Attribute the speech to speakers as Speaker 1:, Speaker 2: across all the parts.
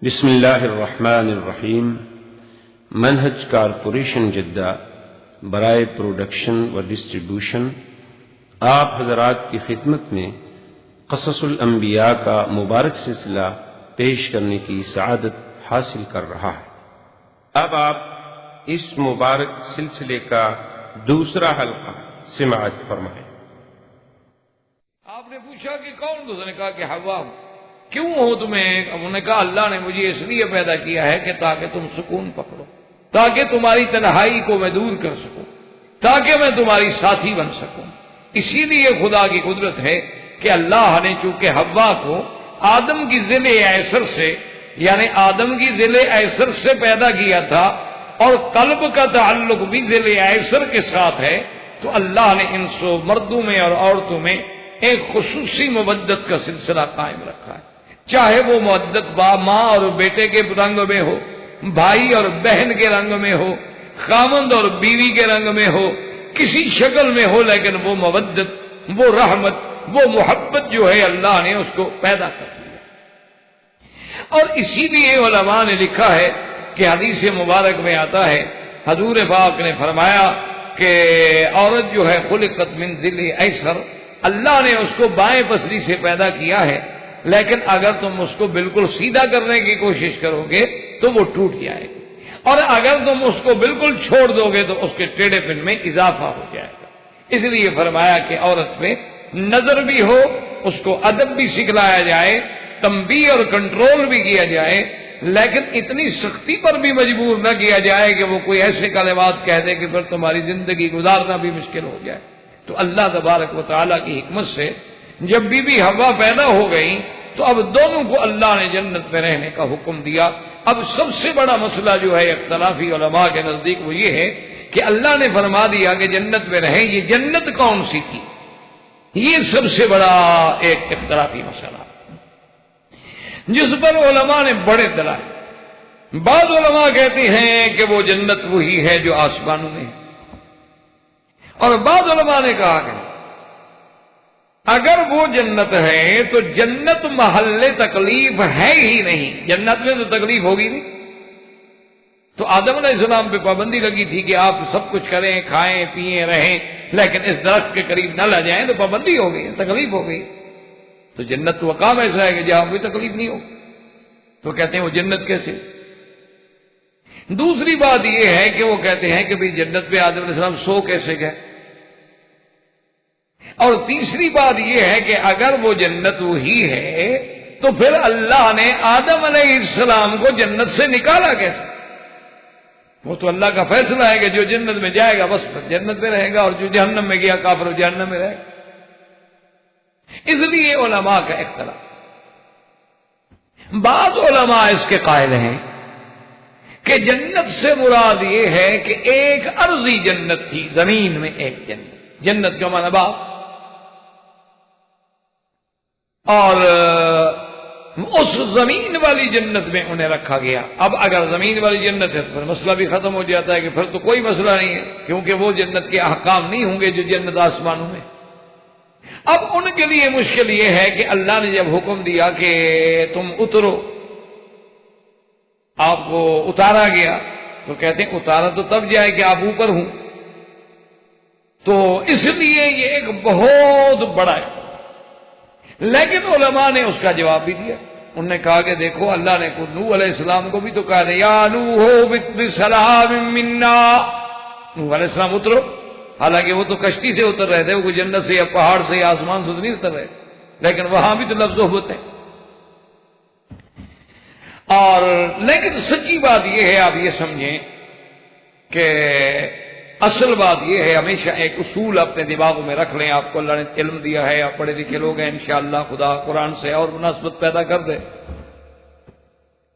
Speaker 1: بسم اللہ الرحمن الرحیم۔ منہج کارپوریشن جدہ برائے پروڈکشن و ڈسٹریبیوشن آپ حضرات کی خدمت میں قصص الانبیاء کا مبارک سلسلہ پیش کرنے کی سعادت حاصل کر رہا ہے۔ اب آپ اس مبارک سلسلے کا دوسرا حلقہ سماعت فرمائیں۔
Speaker 2: آپ نے پوچھا کہ کون؟ تو نے کہا کہ حوا ہوں۔ کیوں ہو تمہیں؟ انہوں نے کہا اللہ نے مجھے اس لیے پیدا کیا ہے کہ تاکہ تم سکون پکڑو، تاکہ تمہاری تنہائی کو میں دور کر سکوں، تاکہ میں تمہاری ساتھی بن سکوں۔ اسی لیے خدا کی قدرت ہے کہ اللہ نے چونکہ حوا کو آدم کی ذیل ایسر سے، یعنی آدم کی ذیل ایسر سے پیدا کیا تھا، اور قلب کا تعلق بھی ذیل ایسر کے ساتھ ہے، تو اللہ نے انسوں مردوں میں اور عورتوں میں ایک خصوصی مودت کا سلسلہ قائم رکھا ہے، چاہے وہ مودت ماں اور بیٹے کے رنگ میں ہو، بھائی اور بہن کے رنگ میں ہو، خاوند اور بیوی کے رنگ میں ہو، کسی شکل میں ہو، لیکن وہ مودت، وہ رحمت، وہ محبت جو ہے اللہ نے اس کو پیدا کر دیا۔ اور اسی لیے علماء نے لکھا ہے کہ حدیث مبارک میں آتا ہے، حضور پاک نے فرمایا کہ عورت جو ہے خلقت من ذل ایسر، اللہ نے اس کو بائیں پسلی سے پیدا کیا ہے، لیکن اگر تم اس کو بالکل سیدھا کرنے کی کوشش کرو گے تو وہ ٹوٹ جائے گی، اور اگر تم اس کو بالکل چھوڑ دو گے تو اس کے ٹیڑھے پن میں اضافہ ہو جائے گا۔ اس لیے فرمایا کہ عورت میں نظر بھی ہو، اس کو ادب بھی سکھلایا جائے، تنبیہ اور کنٹرول بھی کیا جائے، لیکن اتنی سختی پر بھی مجبور نہ کیا جائے کہ وہ کوئی ایسے کلمات کہہ دے کہ پھر تمہاری زندگی گزارنا بھی مشکل ہو جائے۔ تو اللہ تبارک و تعالیٰ کی حکمت سے جب بی بی حوا پیدا ہو گئی تو اب دونوں کو اللہ نے جنت میں رہنے کا حکم دیا۔ اب سب سے بڑا مسئلہ جو ہے اختلافی علماء کے نزدیک وہ یہ ہے کہ اللہ نے فرما دیا کہ جنت میں رہیں، یہ جنت کون سی تھی؟ یہ سب سے بڑا ایک اختلافی مسئلہ جس پر علماء نے بڑے دلائل۔ بعض علماء کہتے ہیں کہ وہ جنت وہی ہے جو آسمانوں میں ہے، اور بعض علماء نے کہا کہ اگر وہ جنت ہے تو جنت محل تکلیف ہے ہی نہیں، جنت میں تو تکلیف ہوگی نہیں۔ تو آدم علیہ السلام پہ پابندی لگی تھی کہ آپ سب کچھ کریں، کھائیں پیئیں رہیں، لیکن اس درخت کے قریب نہ لے جائیں، تو پابندی ہو گئی، تکلیف ہو گئی۔ تو جنت تو مقام ایسا ہے کہ جہاں کوئی تکلیف نہیں ہو، تو کہتے ہیں وہ جنت کیسے؟ دوسری بات یہ ہے کہ وہ کہتے ہیں کہ بھی جنت پہ آدم علیہ السلام سو کیسے گئے؟ اور تیسری بات یہ ہے کہ اگر وہ جنت وہی ہے تو پھر اللہ نے آدم علیہ السلام کو جنت سے نکالا کیسے؟ وہ تو اللہ کا فیصلہ ہے کہ جو جنت میں جائے گا بس جنت میں رہے گا، اور جو جہنم میں گیا کافر جہنم میں رہے گا۔ اس لیے علماء کا اختلاف۔ بعض علماء اس کے قائل ہیں کہ جنت سے مراد یہ ہے کہ ایک عرضی جنت تھی، زمین میں ایک جنت، جنت کا معنی باغ، اور اس زمین والی جنت میں انہیں رکھا گیا۔ اب اگر زمین والی جنت ہے تو پھر مسئلہ بھی ختم ہو جاتا ہے کہ پھر تو کوئی مسئلہ نہیں ہے، کیونکہ وہ جنت کے احکام نہیں ہوں گے جو جنت آسمانوں میں۔ اب ان کے لیے مشکل یہ ہے کہ اللہ نے جب حکم دیا کہ تم اترو، آپ کو اتارا گیا، تو کہتے ہیں اتارا تو تب جائے کہ آپ اوپر ہوں۔ تو اس لیے یہ ایک بہت بڑا ہے، لیکن علماء نے اس کا جواب بھی دیا۔ انہوں نے کہا کہ دیکھو اللہ نے نوح علیہ السلام کو بھی تو کہا یا نوح بسلام منا، نوح علیہ السلام اترو، حالانکہ وہ تو کشتی سے اتر رہے تھے، وہ کوئی جنت سے یا پہاڑ سے یا آسمان سے نہیں اتر رہے، لیکن وہاں بھی تو لفظ ہوتے ہیں۔ اور لیکن سچی بات یہ ہے، آپ یہ سمجھیں کہ اصل بات یہ ہے، ہمیشہ ایک اصول اپنے دماغوں میں رکھ لیں، آپ کو اللہ نے علم دیا ہے، آپ پڑھے لکھے لوگ ہیں، انشاءاللہ خدا قرآن سے اور مناسبت پیدا کر دے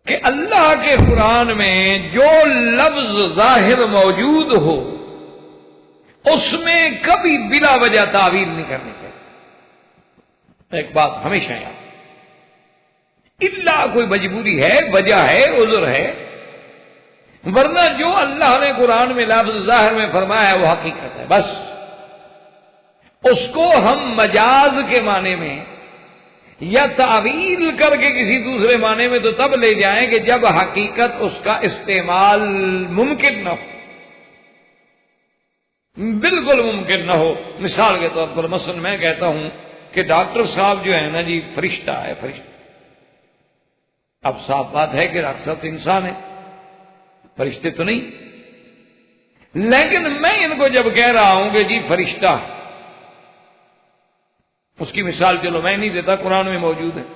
Speaker 2: کہ اللہ کے قرآن میں جو لفظ ظاہر موجود ہو اس میں کبھی بلا وجہ تعویل نہیں کرنی چاہیے۔ ایک بات ہمیشہ یاد، اللہ کوئی مجبوری ہے، وجہ ہے، عذر ہے، ورنہ جو اللہ نے قرآن میں لفظ ظاہر میں فرمایا ہے وہ حقیقت ہے، بس اس کو ہم مجاز کے معنی میں یا تعویل کر کے کسی دوسرے معنی میں تو تب لے جائیں کہ جب حقیقت اس کا استعمال ممکن نہ ہو، بالکل ممکن نہ ہو۔ مثال کے طور پر مثلا میں کہتا ہوں کہ ڈاکٹر صاحب جو ہے نا جی فرشتہ ہے، فرشتہ۔ اب صاف بات ہے کہ ڈاکٹر صاحب تو انسان ہے، فرشتے تو نہیں، لیکن میں ان کو جب کہہ رہا ہوں کہ جی فرشتہ، اس کی مثال چلو میں نہیں دیتا، قرآن میں موجود ہے۔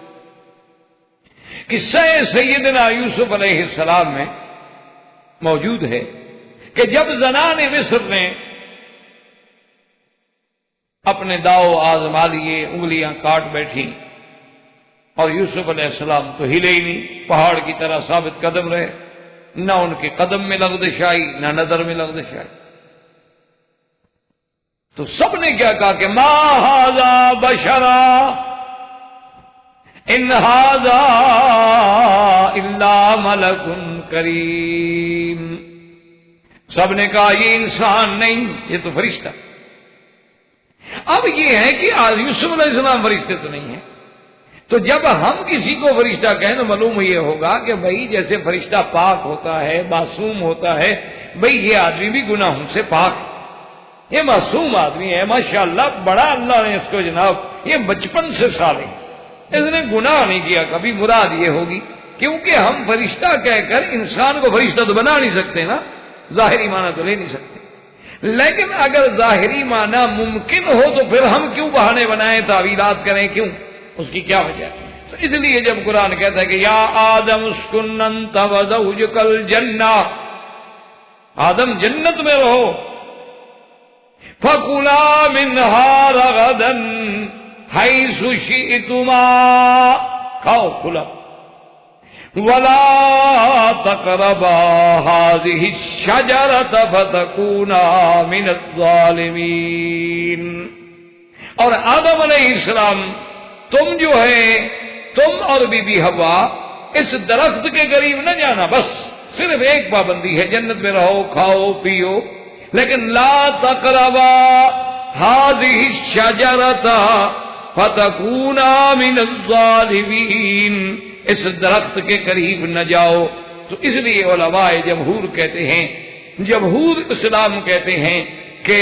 Speaker 2: قصہ سیدنا یوسف علیہ السلام میں موجود ہے کہ جب زنان مصر نے اپنے داؤ آزما لیے، انگلیاں کاٹ بیٹھی، اور یوسف علیہ السلام تو ہلے ہی نہیں، پہاڑ کی طرح ثابت قدم رہے، نہ ان کے قدم میں لغزش آئی نہ نظر میں لغزش آئی، تو سب نے کیا کہا کہ ما ھذا بشرا ان ھذا الا ملک کریم۔ سب نے کہا یہ انسان نہیں، یہ تو فرشتہ۔ اب یہ ہے کہ یوسف علیہ السلام فرشتے تو نہیں ہیں، تو جب ہم کسی کو فرشتہ کہیں تو معلوم یہ ہوگا کہ بھائی جیسے فرشتہ پاک ہوتا ہے، معصوم ہوتا ہے، بھائی یہ آدمی بھی گناہوں سے پاک ہے، یہ معصوم آدمی ہے، ماشاءاللہ بڑا اللہ نے اس کو جناب یہ بچپن سے صالح، اس نے گناہ نہیں کیا کبھی۔ مراد یہ ہوگی کیونکہ ہم فرشتہ کہہ کر انسان کو فرشتہ تو بنا نہیں سکتے نا، ظاہری معنی تو لے نہیں سکتے، لیکن اگر ظاہری معنی ممکن ہو تو پھر ہم کیوں بہانے بنائیں، تعویلات کریں، کیوں؟ اس کی کیا وجہ ہے؟ تو اس لیے جب قرآن کہتا ہے کہ یا آدم اسکن انت وزوجک الجنہ، آدم جنت میں رہو، فَكُلَا مِنْهَا رَغَدًا حَيْثُ شِئْتُمَا، کھاؤ کھلا، وَلَا تَقْرَبَا هَذِهِ الشَّجَرَةَ فَتَكُونَا مِنَ الظَّالِمِينَ۔ اور آدم علیہ السلام تم جو ہے، تم اور بی بی حوا اس درخت کے قریب نہ جانا، بس صرف ایک پابندی ہے، جنت میں رہو، کھاؤ پیو، لیکن لا تقربا هذه الشجرة فتكونا من الظالمین، اس درخت کے قریب نہ جاؤ۔ تو اس لیے علماء جمہور کہتے ہیں، جمہور اسلام کہتے ہیں کہ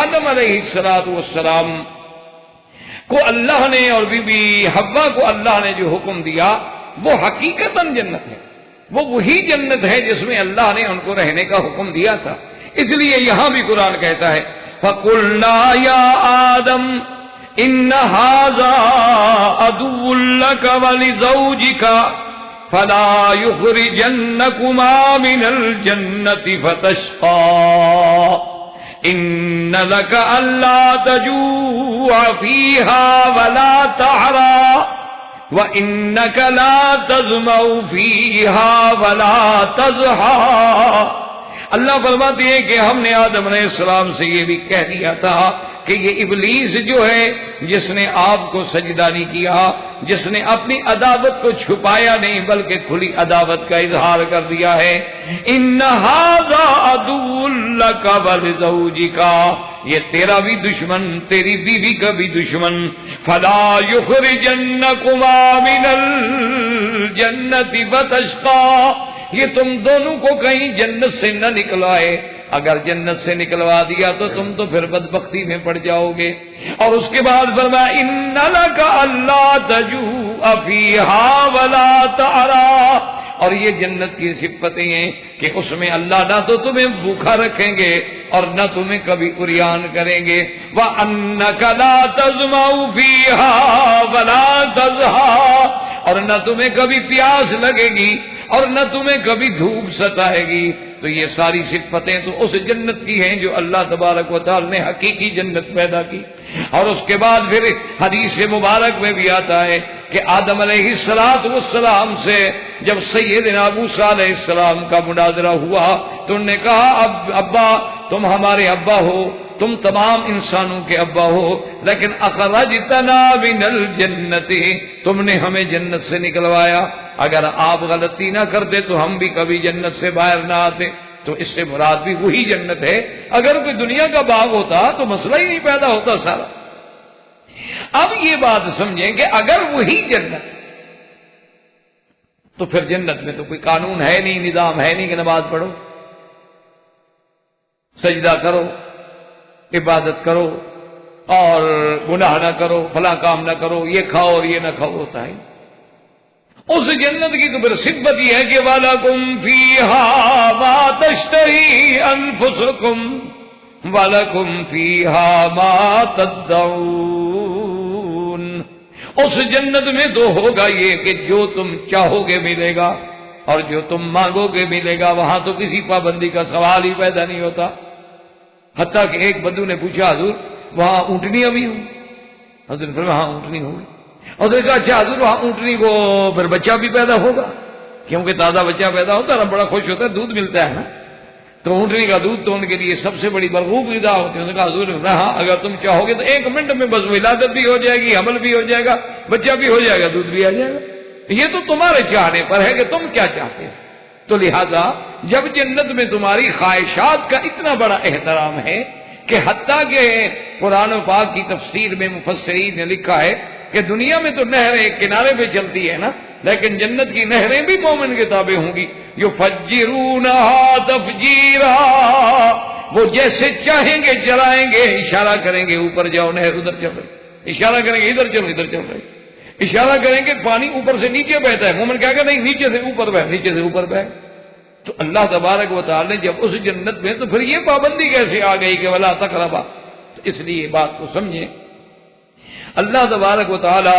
Speaker 2: آدم علیہ السلام کو اللہ نے اور بی بی حوا کو اللہ نے جو حکم دیا وہ حقیقتاً جنت ہے، وہ وہی جنت ہے جس میں اللہ نے ان کو رہنے کا حکم دیا تھا۔ اس لیے یہاں بھی قرآن کہتا ہے فَقُلْنَا يَا آدَمْ إِنَّ هَذَا عَدُوٌّ لَكَ وَلِزَوْجِكَ فَلَا يُخْرِجَنَّكُمَا مِنَ الْجَنَّةِ فَتَشْقَىٰ إِنَّ لَكَ أَلَّا تَجُوعَ فِيهَا وَلَا تَعْرَىٰ وَإِنَّكَ لَا تَظْمَأُ فِيهَا وَلَا تَضْحَىٰ۔ اللہ فرماتے ہیں کہ ہم نے آدم علیہ السلام سے یہ بھی کہہ دیا تھا کہ یہ ابلیس جو ہے جس نے آپ کو سجدہ نہیں کیا، جس نے اپنی عداوت کو چھپایا نہیں بلکہ کھلی عداوت کا اظہار کر دیا ہے، ان ھذا عدو لک ولزوجک، یہ تیرا بھی دشمن، تیری بیوی کا بھی دشمن، فلا یخرجنکما من الجنۃ فتشقی، یہ تم دونوں کو کہیں جنت سے نہ نکلوائے، اگر جنت سے نکلوا دیا تو تم تو پھر بدبختی میں پڑ جاؤ گے۔ اور اس کے بعد فرمایا ان لک الا تجوع فیہا ولا تعریٰ، اور یہ جنت کی صفتیں ہیں کہ اس میں اللہ نہ تو تمہیں بھوکا رکھیں گے اور نہ تمہیں کبھی عریان کریں گے، وَأَنَّكَ لَا تَظْمَأُ فِيهَا وَلَا تَضْحَىٰ، اور نہ تمہیں کبھی پیاس لگے گی اور نہ تمہیں کبھی دھوپ ستائے گی۔ تو یہ ساری صفتیں تو اس جنت کی ہیں جو اللہ تبارک و تعالی نے حقیقی جنت پیدا کی۔ اور اس کے بعد پھر حدیث مبارک میں بھی آتا ہے کہ آدم علیہ السلام سے جب سیدنا موسیٰ علیہ السلام کا مناظرہ ہوا تو انہوں نے کہا ابا تم ہمارے ابا ہو، تم تمام انسانوں کے ابا ہو، لیکن اخرجتنا من الجنت، تم نے ہمیں جنت سے نکلوایا، اگر آپ غلطی نہ کرتے تو ہم بھی کبھی جنت سے باہر نہ آتے۔ تو اس سے مراد بھی وہی جنت ہے، اگر کوئی دنیا کا باغ ہوتا تو مسئلہ ہی نہیں پیدا ہوتا سارا۔ اب یہ بات سمجھیں کہ اگر وہی جنت، تو پھر جنت میں تو کوئی قانون ہے نہیں، نظام ہے نہیں کہ نماز پڑھو، سجدہ کرو، عبادت کرو اور گناہ نہ کرو، فلاں کام نہ کرو، یہ کھاؤ اور یہ نہ کھاؤ، ہوتا ہے۔ اس جنت کی تو پھر صفت یہ ہے کہ وَلَكُمْ فِيهَا مَا تَشْتَهِي أَنفُسُكُمْ وَلَكُمْ فِيهَا مَا تَدَّعُونَ۔ اس جنت میں تو ہوگا یہ کہ جو تم چاہو گے ملے گا اور جو تم مانگو گے ملے گا، وہاں تو کسی پابندی کا سوال ہی پیدا نہیں ہوتا۔ حتیٰ کہ ایک بدو نے پوچھا حضور وہاں اونٹنیاں بھی ہوں؟ حضور نے فرمایا ہاں اونٹنی ہوگی۔ اور نے کہا اچھا حضور وہاں اونٹنی کو پھر بچہ بھی پیدا ہوگا؟ کیونکہ تازہ بچہ پیدا ہوتا ہے بڑا خوش ہوتا ہے، دودھ ملتا ہے نا، تو اونٹنی کا دودھ تو ان کے لیے سب سے بڑی مرغوب غذا ہوتی ہے۔ انہوں نے کہا حضور ہاں اگر تم چاہو گے تو 1 منٹ میں بس ولادت بھی ہو جائے گی، حمل بھی ہو جائے گا، بچہ بھی ہو جائے گا، دودھ بھی آ جائے گا۔ یہ تو تمہارے چاہنے پر ہے کہ تم کیا چاہتے ہو۔ تو لہذا جب جنت میں تمہاری خواہشات کا اتنا بڑا احترام ہے کہ حتیٰ کہ قرآن و پاک کی تفسیر میں مفسرین نے لکھا ہے کہ دنیا میں تو نہریں ایک کنارے پہ چلتی ہے نا، لیکن جنت کی نہریں بھی مومن کے تابع ہوں گی۔ یفجرونہا تفجیرا، وہ جیسے چاہیں گے چلائیں گے، اشارہ کریں گے اوپر جاؤ نہر ادھر چل رہی، اشارہ کریں گے ادھر چل ادھر چل رہی، اشارہ کریں گے پانی اوپر سے نیچے بہتا ہے، مومن کیا کہ نہیں نیچے سے اوپر بہ، نیچے سے اوپر بہ۔ تو اللہ تبارک و تعالی نے جب اس جنت میں، تو پھر یہ پابندی کیسے آ گئی کہ ولا تقربا؟ تو اس لیے بات کو سمجھیں۔ اللہ تبارک و تعالی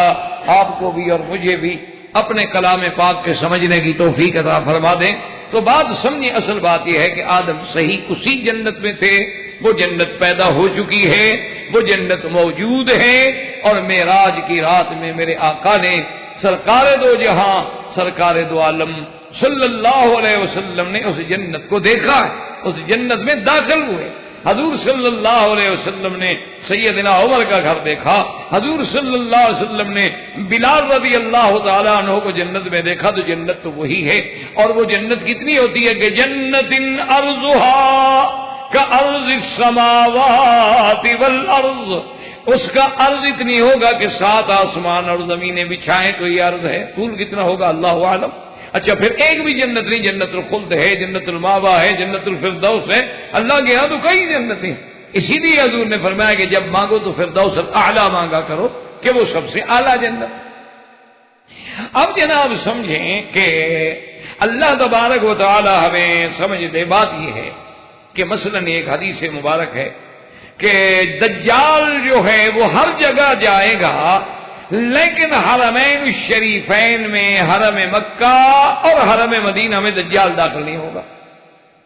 Speaker 2: آپ کو بھی اور مجھے بھی اپنے کلام پاک کے سمجھنے کی توفیق عطا فرما دیں۔ تو بات سمجھیں، اصل بات یہ ہے کہ آدم صحیح اسی جنت میں تھے، وہ جنت پیدا ہو چکی ہے، وہ جنت موجود ہے، اور معراج کی رات میں میرے آقا نے سرکار دو جہاں سرکار دو عالم صلی اللہ علیہ وسلم نے اس جنت کو دیکھا ہے، اس جنت میں داخل ہوئے۔ حضور صلی اللہ علیہ وسلم نے سیدنا عمر کا گھر دیکھا، حضور صلی اللہ علیہ وسلم نے بلال رضی اللہ تعالیٰ عنہ کو جنت میں دیکھا۔ تو جنت تو وہی ہے، اور وہ جنت کتنی ہوتی ہے کہ جنت ارضها کارض السماوات والارض، اس کا عرض اتنی ہوگا کہ 7 آسمان اور زمینیں بچھائیں تو یہ عرض ہے۔ طول کتنا ہوگا اللہ عالم۔ اچھا پھر ایک بھی جنت نہیں، جنت الخلد ہے، جنت الماوا ہے، جنت الفردوس ہے، اللہ کے ہاں تو کئی جنتیں۔ اسی لیے حضور نے فرمایا کہ جب مانگو تو فردوس اعلیٰ مانگا کرو، کہ وہ سب سے اعلیٰ جنت۔ اب جناب سمجھیں کہ اللہ تبارک و تعالی ہمیں سمجھ دے، بات یہ ہے کہ مثلاً ایک حدیث مبارک ہے کہ دجال جو ہے وہ ہر جگہ جائے گا، لیکن حرمین الشریفین میں حرم مکہ اور حرم مدینہ میں دجال داخل نہیں ہوگا،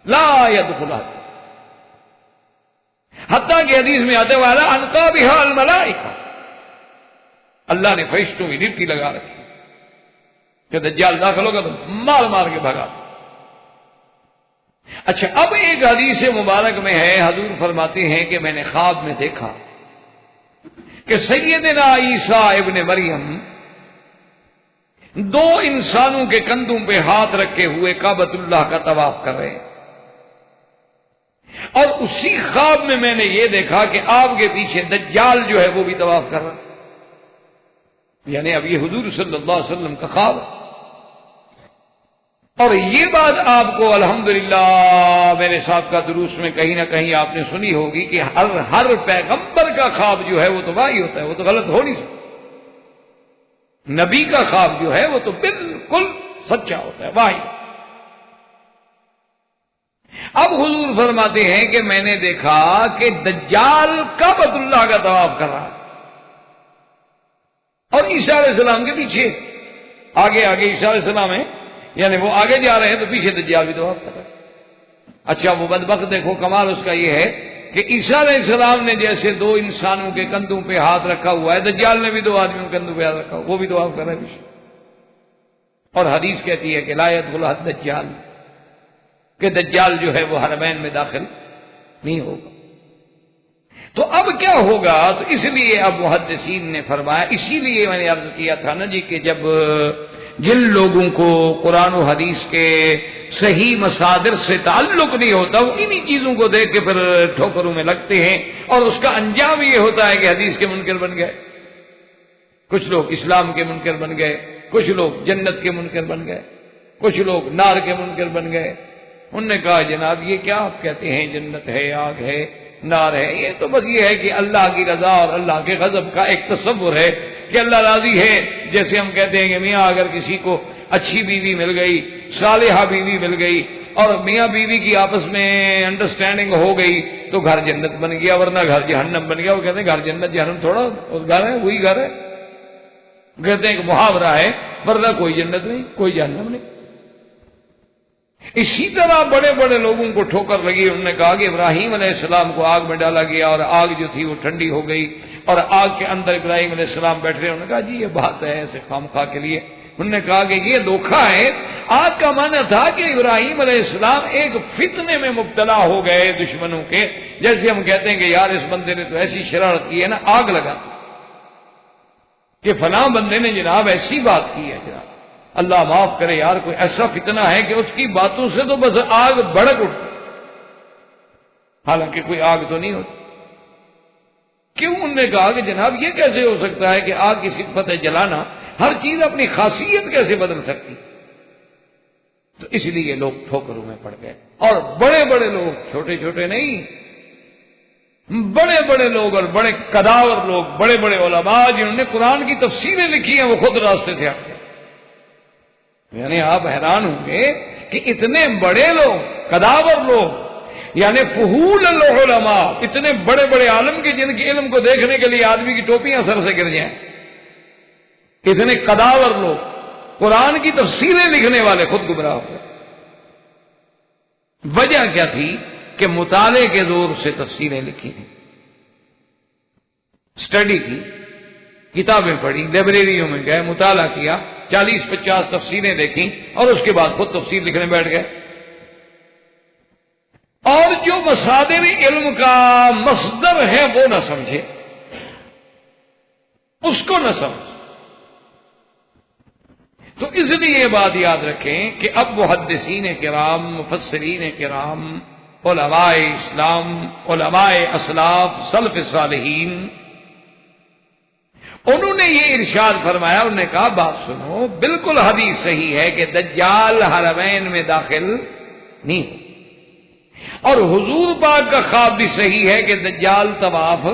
Speaker 2: لا يدخلها، حتیٰ کہ حدیث میں آتے والا انقا بها الملائکہ، اللہ نے فرشتوں کی ڈیوٹی لگا رکھی کہ دجال داخل ہوگا تو مار مار کے بھگا۔ اچھا اب ایک حدیث مبارک میں ہے، حضور فرماتے ہیں کہ میں نے خواب میں دیکھا کہ سیدنا عیسیٰ ابن مریم 2 انسانوں کے کندھوں پہ ہاتھ رکھے ہوئے کعبۃ اللہ کا طواف کر رہے ہیں، اور اسی خواب میں نے یہ دیکھا کہ آپ کے پیچھے دجال جو ہے وہ بھی طواف کر رہا ہے، یعنی اب یہ حضور صلی اللہ علیہ وسلم کا خواب ہے۔ اور یہ بات آپ کو الحمدللہ میرے ساتھ کا دروس میں کہیں نہ کہیں آپ نے سنی ہوگی کہ ہر پیغمبر کا خواب جو ہے وہ تو وہی ہوتا ہے، وہ تو غلط ہو نہیں سکتا۔ نبی کا خواب جو ہے وہ تو بالکل سچا ہوتا ہے، وہی۔ اب حضور فرماتے ہیں کہ میں نے دیکھا کہ دجال کعبۃ اللہ کا طواف کر رہا ہے، اور عیسیٰ علیہ السلام کے پیچھے آگے عیسیٰ علیہ السلام ہے، یعنی وہ آگے جا رہے ہیں تو پیچھے دجال بھی طواف کر رہا ہے۔ اچھا وہ بدبخت دیکھو، کمال اس کا یہ ہے کہ عیسیٰ علیہ السلام نے جیسے 2 انسانوں کے کندھوں پہ ہاتھ رکھا ہوا ہے، دجال نے بھی 2 آدمیوں کے کندھوں پہ ہاتھ رکھا ہوا، وہ بھی طواف کر رہا ہے پیچھے۔ اور حدیث کہتی ہے کہ لا يدخل الدجال، کہ دجال جو ہے وہ حرمین میں داخل نہیں ہوگا۔ تو اب کیا ہوگا؟ تو اس لیے اب محدثین نے فرمایا، اسی لیے میں نے عرض کیا تھا نا جی کہ جب جن لوگوں کو قرآن و حدیث کے صحیح مصادر سے تعلق نہیں ہوتا، وہ انہی چیزوں کو دیکھ کے پھر ٹھوکروں میں لگتے ہیں، اور اس کا انجام یہ ہوتا ہے کہ حدیث کے منکر بن گئے۔ کچھ لوگ اسلام کے منکر بن گئے، کچھ لوگ جنت کے منکر بن گئے، کچھ لوگ نار کے منکر بن گئے۔ انہوں نے کہا جناب یہ کیا آپ کہتے ہیں جنت ہے، آگ ہے، نار ہے؟ یہ تو بس یہ ہے کہ اللہ کی رضا اور اللہ کے غضب کا ایک تصور ہے کہ اللہ راضی ہے۔ جیسے ہم کہتے ہیں کہ میاں اگر کسی کو اچھی بیوی مل گئی، صالحہ بیوی مل گئی اور میاں بیوی کی آپس میں انڈرسٹینڈنگ ہو گئی تو گھر جنت بن گیا، ورنہ گھر جہنم بن گیا۔ وہ کہتے ہیں گھر جنت جہنم تھوڑا گھر ہے، وہی گھر ہے۔ کہتے ہیں کہ محاورہ ہے، ورنہ کوئی جنت نہیں، کوئی جہنم نہیں۔ اسی طرح بڑے بڑے لوگوں کو ٹھوکر لگی۔ انہوں نے کہا کہ ابراہیم علیہ السلام کو آگ میں ڈالا گیا اور آگ جو تھی وہ ٹھنڈی ہو گئی اور آگ کے اندر ابراہیم علیہ السلام بیٹھ رہے۔ انہوں نے کہا جی یہ بات ہے ایسے خامخواہ کے لیے۔ انہوں نے کہا کہ یہ دھوکہ ہے۔ آگ کا معنی تھا کہ ابراہیم علیہ السلام ایک فتنے میں مبتلا ہو گئے دشمنوں کے، جیسے ہم کہتے ہیں کہ یار اس بندے نے تو ایسی شرارت کی ہے نا، آگ لگا کہ فلاں بندے نے جناب ایسی بات کی ہے جناب، اللہ معاف کرے یار، کوئی ایسا فتنہ ہے کہ اس کی باتوں سے تو بس آگ بھڑک اٹھتی، حالانکہ کوئی آگ تو نہیں ہوتی۔ کیوں؟ انہوں نے کہا کہ جناب یہ کیسے ہو سکتا ہے کہ آگ کی صفت ہے جلانا، ہر چیز اپنی خاصیت کیسے بدل سکتی؟ تو اس لیے لوگ ٹھوکروں میں پڑ گئے۔ اور بڑے بڑے لوگ، چھوٹے چھوٹے نہیں، بڑے بڑے لوگ اور بڑے قداور لوگ، بڑے بڑے علماء جنہوں نے قرآن کی تفسیریں لکھی ہیں، وہ خود راستے سے ہٹ گئے۔ یعنی آپ حیران ہوں گے کہ اتنے بڑے لوگ، قداور لوگ، یعنی فہول العلماء، اتنے بڑے بڑے عالم کے جن کے علم کو دیکھنے کے لیے آدمی کی ٹوپیاں سر سے گر جائیں، اتنے قداور لوگ، قرآن کی تفسیریں لکھنے والے خود گمراہ ہوئے۔ وجہ کیا تھی؟ کہ مطالعے کے زور سے تفسیریں لکھی ہیں، اسٹڈی کی، کتابیں پڑھی، لائبریریوں میں گئے، مطالعہ کیا، 40-50 تفسیریں دیکھیں اور اس کے بعد خود تفسیر لکھنے بیٹھ گئے۔ اور جو مصادر علم کا مصدر ہے وہ نہ سمجھے، اس کو نہ سمجھے۔ تو اس لیے یہ بات یاد رکھیں کہ اب محدثین کرام، مفسرین کرام، علماء اسلام، علماء اسلاف، سلف صالحین، انہوں نے یہ ارشاد فرمایا، انہوں نے کہا بات سنو، بالکل حدیث صحیح ہے کہ دجال حرمین میں داخل نہیں ہو، اور حضور پاک کا خواب بھی صحیح ہے کہ دجال طواف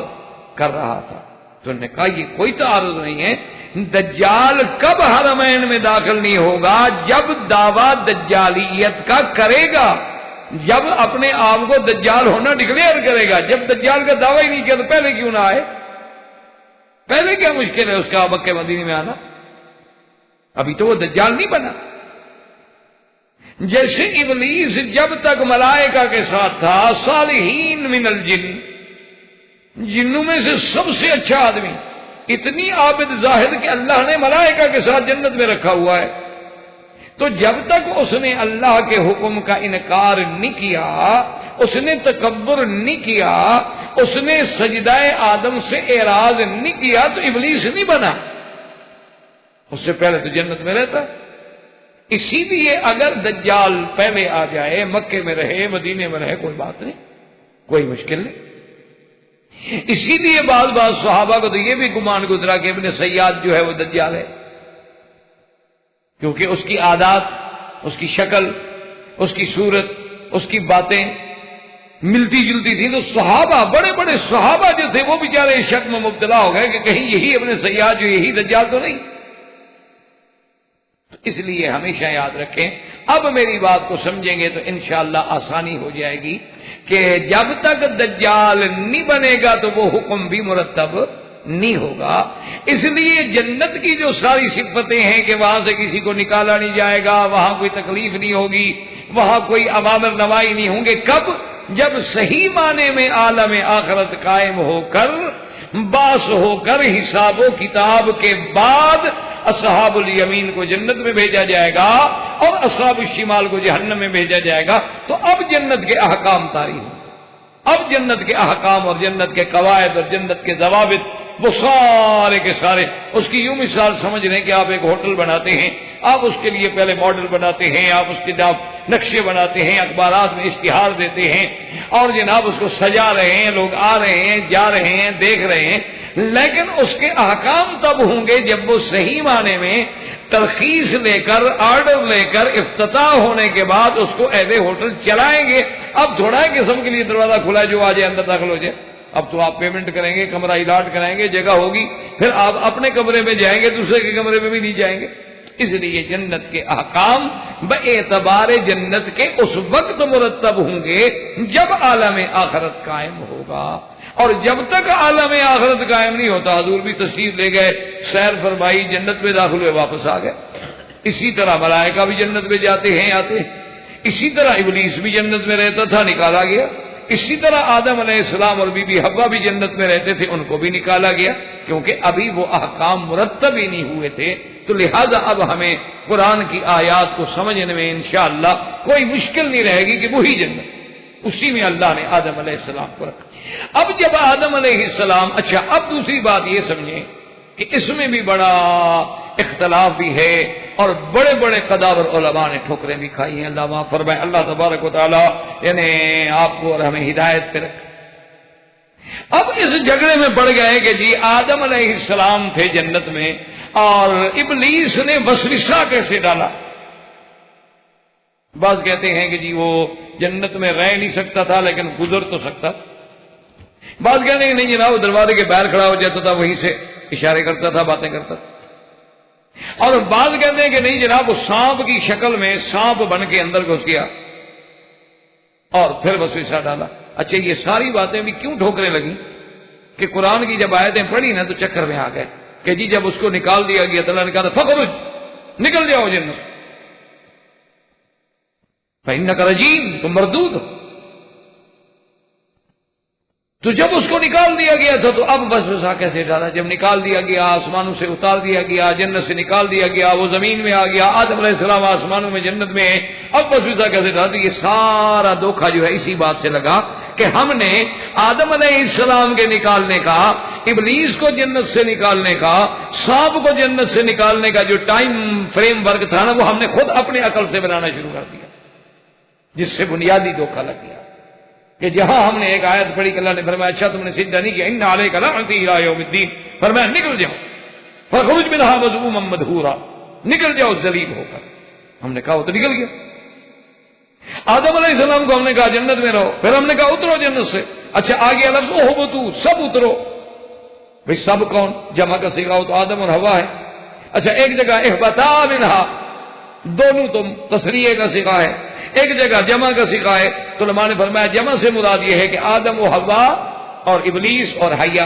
Speaker 2: کر رہا تھا۔ تو انہوں نے کہا یہ کوئی تعارض نہیں ہے، دجال کب حرمین میں داخل نہیں ہوگا؟ جب دعویٰ دجالیت کا کرے گا، جب اپنے آپ کو دجال ہونا ڈکلیئر کرے گا۔ جب دجال کا دعویٰ ہی نہیں کیا تو پہلے کیوں نہ آئے؟ پہلے کیا مشکل ہے اس کا مکہ مدینے میں آنا؟ ابھی تو وہ دجال نہیں بنا۔ جیسے ابلیس جب تک ملائکہ کے ساتھ تھا، صالحین من الجن، جنوں میں سے سب سے اچھا آدمی، اتنی عابد زاہد کہ اللہ نے ملائکہ کے ساتھ جنت میں رکھا ہوا ہے، تو جب تک اس نے اللہ کے حکم کا انکار نہیں کیا، اس نے تکبر نہیں کیا، اس نے سجدہ آدم سے اعراض نہیں کیا، تو ابلیس نہیں بنا۔ اس سے پہلے تو جنت میں رہتا۔ اسی لیے اگر دجال پہلے آ جائے، مکے میں رہے، مدینے میں رہے، کوئی بات نہیں، کوئی مشکل نہیں۔ اسی لیے بعض صحابہ کو تو یہ بھی گمان گزرا کہ ابن سیاد جو ہے وہ دجال ہے، کیونکہ اس کی عادات، اس کی شکل، اس کی صورت، اس کی باتیں ملتی جلتی تھی۔ تو صحابہ، بڑے بڑے صحابہ جو تھے وہ بیچارے اس شک میں مبتلا ہو گئے کہ کہیں یہی ابن سیاد جو یہی دجال تو نہیں۔ تو اس لیے ہمیشہ یاد رکھیں، اب میری بات کو سمجھیں گے تو انشاءاللہ آسانی ہو جائے گی کہ جب تک دجال نہیں بنے گا تو وہ حکم بھی مرتب نہیں ہوگا۔ اس لیے جنت کی جو ساری صفتیں ہیں کہ وہاں سے کسی کو نکالا نہیں جائے گا، وہاں کوئی تکلیف نہیں ہوگی، وہاں کوئی اوامر نواہی نہیں ہوں گے، کب؟ جب صحیح معنی میں عالم آخرت قائم ہو کر، باس ہو کر، حساب و کتاب کے بعد اصحاب الیمین کو جنت میں بھیجا جائے گا اور اصحاب الشمال کو جہنم میں بھیجا جائے گا، تو اب جنت کے احکام طاری ہوں۔ اب جنت کے احکام اور جنت کے قواعد اور جنت کے ضوابط وہ سارے کے سارے، اس کی یوں مثال سمجھ رہے ہیں کہ آپ ایک ہوٹل بناتے ہیں، آپ اس کے لیے پہلے ماڈل بناتے ہیں، آپ اس کے نقشے بناتے ہیں، اخبارات میں اشتہار دیتے ہیں اور جناب اس کو سجا رہے ہیں، لوگ آ رہے ہیں، جا رہے ہیں، دیکھ رہے ہیں، لیکن اس کے احکام تب ہوں گے جب وہ صحیح معنی میں ترخیص لے کر، آرڈر لے کر، افتتاح ہونے کے بعد اس کو ایسے ہوٹل چلائیں گے۔ اب تھوڑا ہے کہ سب کے لیے دروازہ کھلا ہے، جو آ جائے اندر داخل ہو جائے۔ اب تو آپ پیمنٹ کریں گے، کمرہ الاٹ کرائیں گے، جگہ ہوگی، پھر آپ اپنے کمرے میں جائیں گے، دوسرے کے کمرے میں بھی نہیں جائیں گے۔ اس لیے جنت کے احکام باعتبار جنت کے اس وقت مرتب ہوں گے جب عالم آخرت قائم ہوگا، اور جب تک عالم آخرت قائم نہیں ہوتا، حضور بھی تشریف لے گئے، سیر فرمائی، جنت میں داخل ہوئے، واپس آ گئے۔ اسی طرح ملائکہ بھی جنت میں جاتے ہیں، آتے ہیں، اسی طرح ابلیس بھی جنت میں رہتا تھا، نکالا گیا، اسی طرح آدم علیہ السلام اور بی بی حوا بھی جنت میں رہتے تھے، ان کو بھی نکالا گیا، کیونکہ ابھی وہ احکام مرتب ہی نہیں ہوئے تھے۔ تو لہذا اب ہمیں قرآن کی آیات کو سمجھنے میں انشاءاللہ کوئی مشکل نہیں رہے گی کہ وہی جنت، اسی میں اللہ نے آدم علیہ السلام کو رکھا۔ اب جب آدم علیہ السلام، اچھا اب دوسری بات یہ سمجھیں کہ اس میں بھی بڑا اختلاف بھی ہے اور بڑے بڑے قداور علماء نے ٹھوکریں بھی کھائی ہیں، اللہ معاف فرمائے، اللہ تبارک و تعالی یعنی آپ کو اور ہمیں ہدایت پہ رکھے۔ اب اس جھگڑے میں پڑ گئے کہ جی آدم علیہ السلام تھے جنت میں اور ابلیس نے وسوسہ کیسے ڈالا؟ بعض کہتے ہیں کہ جی وہ جنت میں رہ نہیں سکتا تھا لیکن گزر تو سکتا، بعض کہتے ہیں کہ نہیں جناب وہ دروازے کے باہر کھڑا ہو جاتا تھا، وہیں سے اشارے کرتا تھا، باتیں کرتا تھا، اور بعض کہتے ہیں کہ نہیں جناب وہ سانپ کی شکل میں سانپ بن کے اندر گھس گیا اور پھر وسوسہ ڈالا۔ اچھا یہ ساری باتیں بھی کیوں ٹھوکریں لگیں کہ قرآن کی جب آیتیں پڑھی نا تو چکر میں آ گئے کہ جی جب اس کو نکال دیا گیا، اللہ نے کہا تھا فخرج، نکل جاؤ جنت سے، فإنک رجیم، تم مردود ہو۔ تو جب اس کو نکال دیا گیا تھا تو اب وسوسہ کیسے ڈالا؟ جب نکال دیا گیا، آسمانوں سے اتار دیا گیا، جنت سے نکال دیا گیا، وہ زمین میں آ گیا، آدم علیہ السلام آسمانوں میں جنت میں ہے، اب وسوسہ کیسے ڈالا؟ تو یہ سارا دھوکہ جو ہے اسی بات سے لگا کہ ہم نے آدم علیہ السلام کے نکالنے کا، ابلیس کو جنت سے نکالنے کا، سانپ کو جنت سے نکالنے کا جو ٹائم فریم ورک تھا نا، وہ ہم نے خود اپنے عقل سے بنانا شروع کر دیا، جس سے بنیادی دھوکہ لگ گیا کہ جہاں ہم نے ایک آیت پڑھی کہ اللہ نے فرمایا اچھا تم نے سجدہ نہیں کیا، ان علیک لعنتی الی یوم الدین، فرمایا نکل جاؤ، فخرج منھا مذموما مدحورا، نکل جاؤ ذلیل ہو کر۔ ہم نے کہا وہ تو نکل گیا۔ آدم علیہ السلام کو ہم نے کہا جنت میں رہو، پھر ہم نے کہا اترو جنت سے، اچھا آگے لفظ اہبطوا، سب اترو، بھئی سب کون؟ جمع کا صیغہ ہو تو آدم اور حوا ہے۔ اچھا ایک جگہ اہبطا منھا، دونوں تم تصریح کا صیغہ ہے، ایک جگہ جمع کا صیغہ ہے، تو علماء نے فرمایا جمع سے مراد یہ ہے کہ آدم و حوا اور ابلیس اور حیا،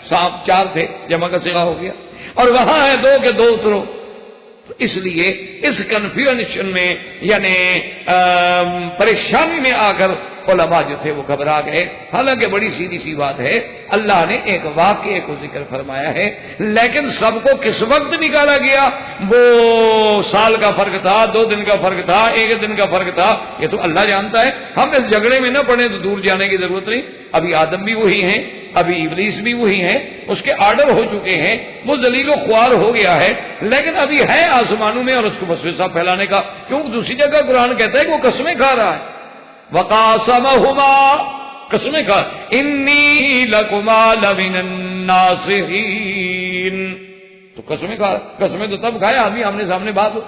Speaker 2: سانپ چار تھے، جمع کا صیغہ ہو گیا، اور وہاں ہے دو کے دو اترو۔ تو اس لیے اس کنفیوژن میں یعنی پریشانی میں آ کر علماء جو تھے وہ گھبرا گئے۔ حالانکہ بڑی سیدھی سی بات ہے، اللہ نے ایک واقعے کو ذکر فرمایا ہے، لیکن سب کو کس وقت نکالا گیا؟ وہ سال کا فرق تھا، 2 دن کا فرق تھا، 1 دن کا فرق تھا، یہ تو اللہ جانتا ہے۔ ہم اس جھگڑے میں نہ پڑیں تو دور جانے کی ضرورت نہیں، ابھی آدم بھی وہی ہیں، ابھی ابلیس بھی وہی ہیں، اس کے آرڈر ہو چکے ہیں، وہ ذلیل و خوار ہو گیا ہے، لیکن ابھی ہے آسمانوں میں اور اس کو وسوسہ پھیلانے کا، کیونکہ دوسری جگہ قرآن کہتا ہے کہ وہ قسمیں کھا رہا ہے، وقاسمہما، قسمیں کھا، انی لکما لمن الناصحین، تو قسمیں کھا، قسمیں تو تب کھائے آدمی آمنے سامنے بات ہو۔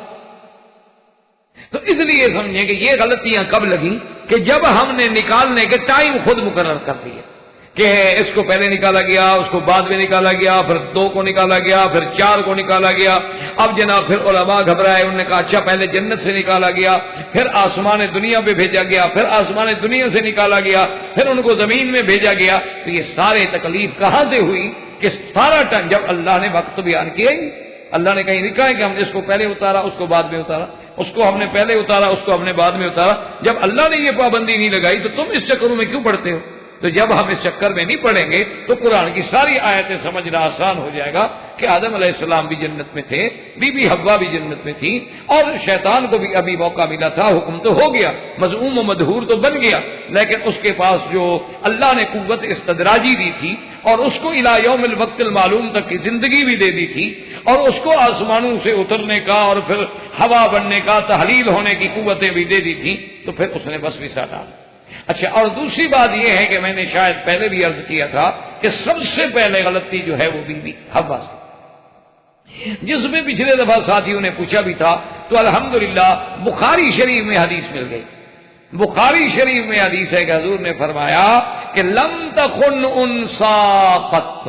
Speaker 2: تو اس لیے سمجھیں کہ یہ غلطیاں کب لگیں کہ جب ہم نے نکالنے کے ٹائم خود مقرر کر دیے کہ اس کو پہلے نکالا گیا، اس کو بعد میں نکالا گیا، پھر 2 کو نکالا گیا، پھر 4 کو نکالا گیا۔ اب جناب پھر علماء گھبرائے، انہوں نے کہا اچھا پہلے جنت سے نکالا گیا، پھر آسمان دنیا پہ بھیجا گیا، پھر آسمان دنیا سے نکالا گیا، پھر ان کو زمین میں بھیجا گیا۔ تو یہ سارے تکلیف کہاں سے ہوئی کہ سارا ٹائم جب اللہ نے وقت بیان کیا ہی، اللہ نے کہیں لکھا ہے کہ ہم نے اس کو پہلے اتارا، اس کو بعد میں اتارا، اس کو ہم نے پہلے اتارا، اس کو ہم نے بعد میں اتارا۔ جب اللہ نے یہ پابندی نہیں لگائی تو تم اس چکروں میں کیوں پڑتے ہو؟ تو جب ہم اس چکر میں نہیں پڑیں گے تو قرآن کی ساری آیتیں سمجھنا آسان ہو جائے گا۔ کہ آدم علیہ السلام بھی جنت میں تھے، بی بی حوا بھی جنت میں تھی، اور شیطان کو بھی ابھی موقع ملا تھا، حکم تو ہو گیا، مذموم و مدحور تو بن گیا، لیکن اس کے پاس جو اللہ نے قوت استدراجی دی تھی اور اس کو الی یوم الوقت المعلوم تک کی زندگی بھی دے دی تھی، اور اس کو آسمانوں سے اترنے کا اور پھر ہوا بننے کا، تحلیل ہونے کی قوتیں بھی دے دی تھی، تو پھر اس نے بس وسا ڈالا۔ اچھا، اور دوسری بات یہ ہے کہ میں نے شاید پہلے بھی عرض کیا تھا کہ سب سے پہلے غلطی جو ہے وہ بی بی حوا سے، جس میں پچھلے دفعہ ساتھیوں نے پوچھا بھی تھا، تو الحمدللہ بخاری شریف میں حدیث مل گئی۔ بخاری شریف میں حدیث ہے کہ حضور نے فرمایا کہ لم تخن انسا قط،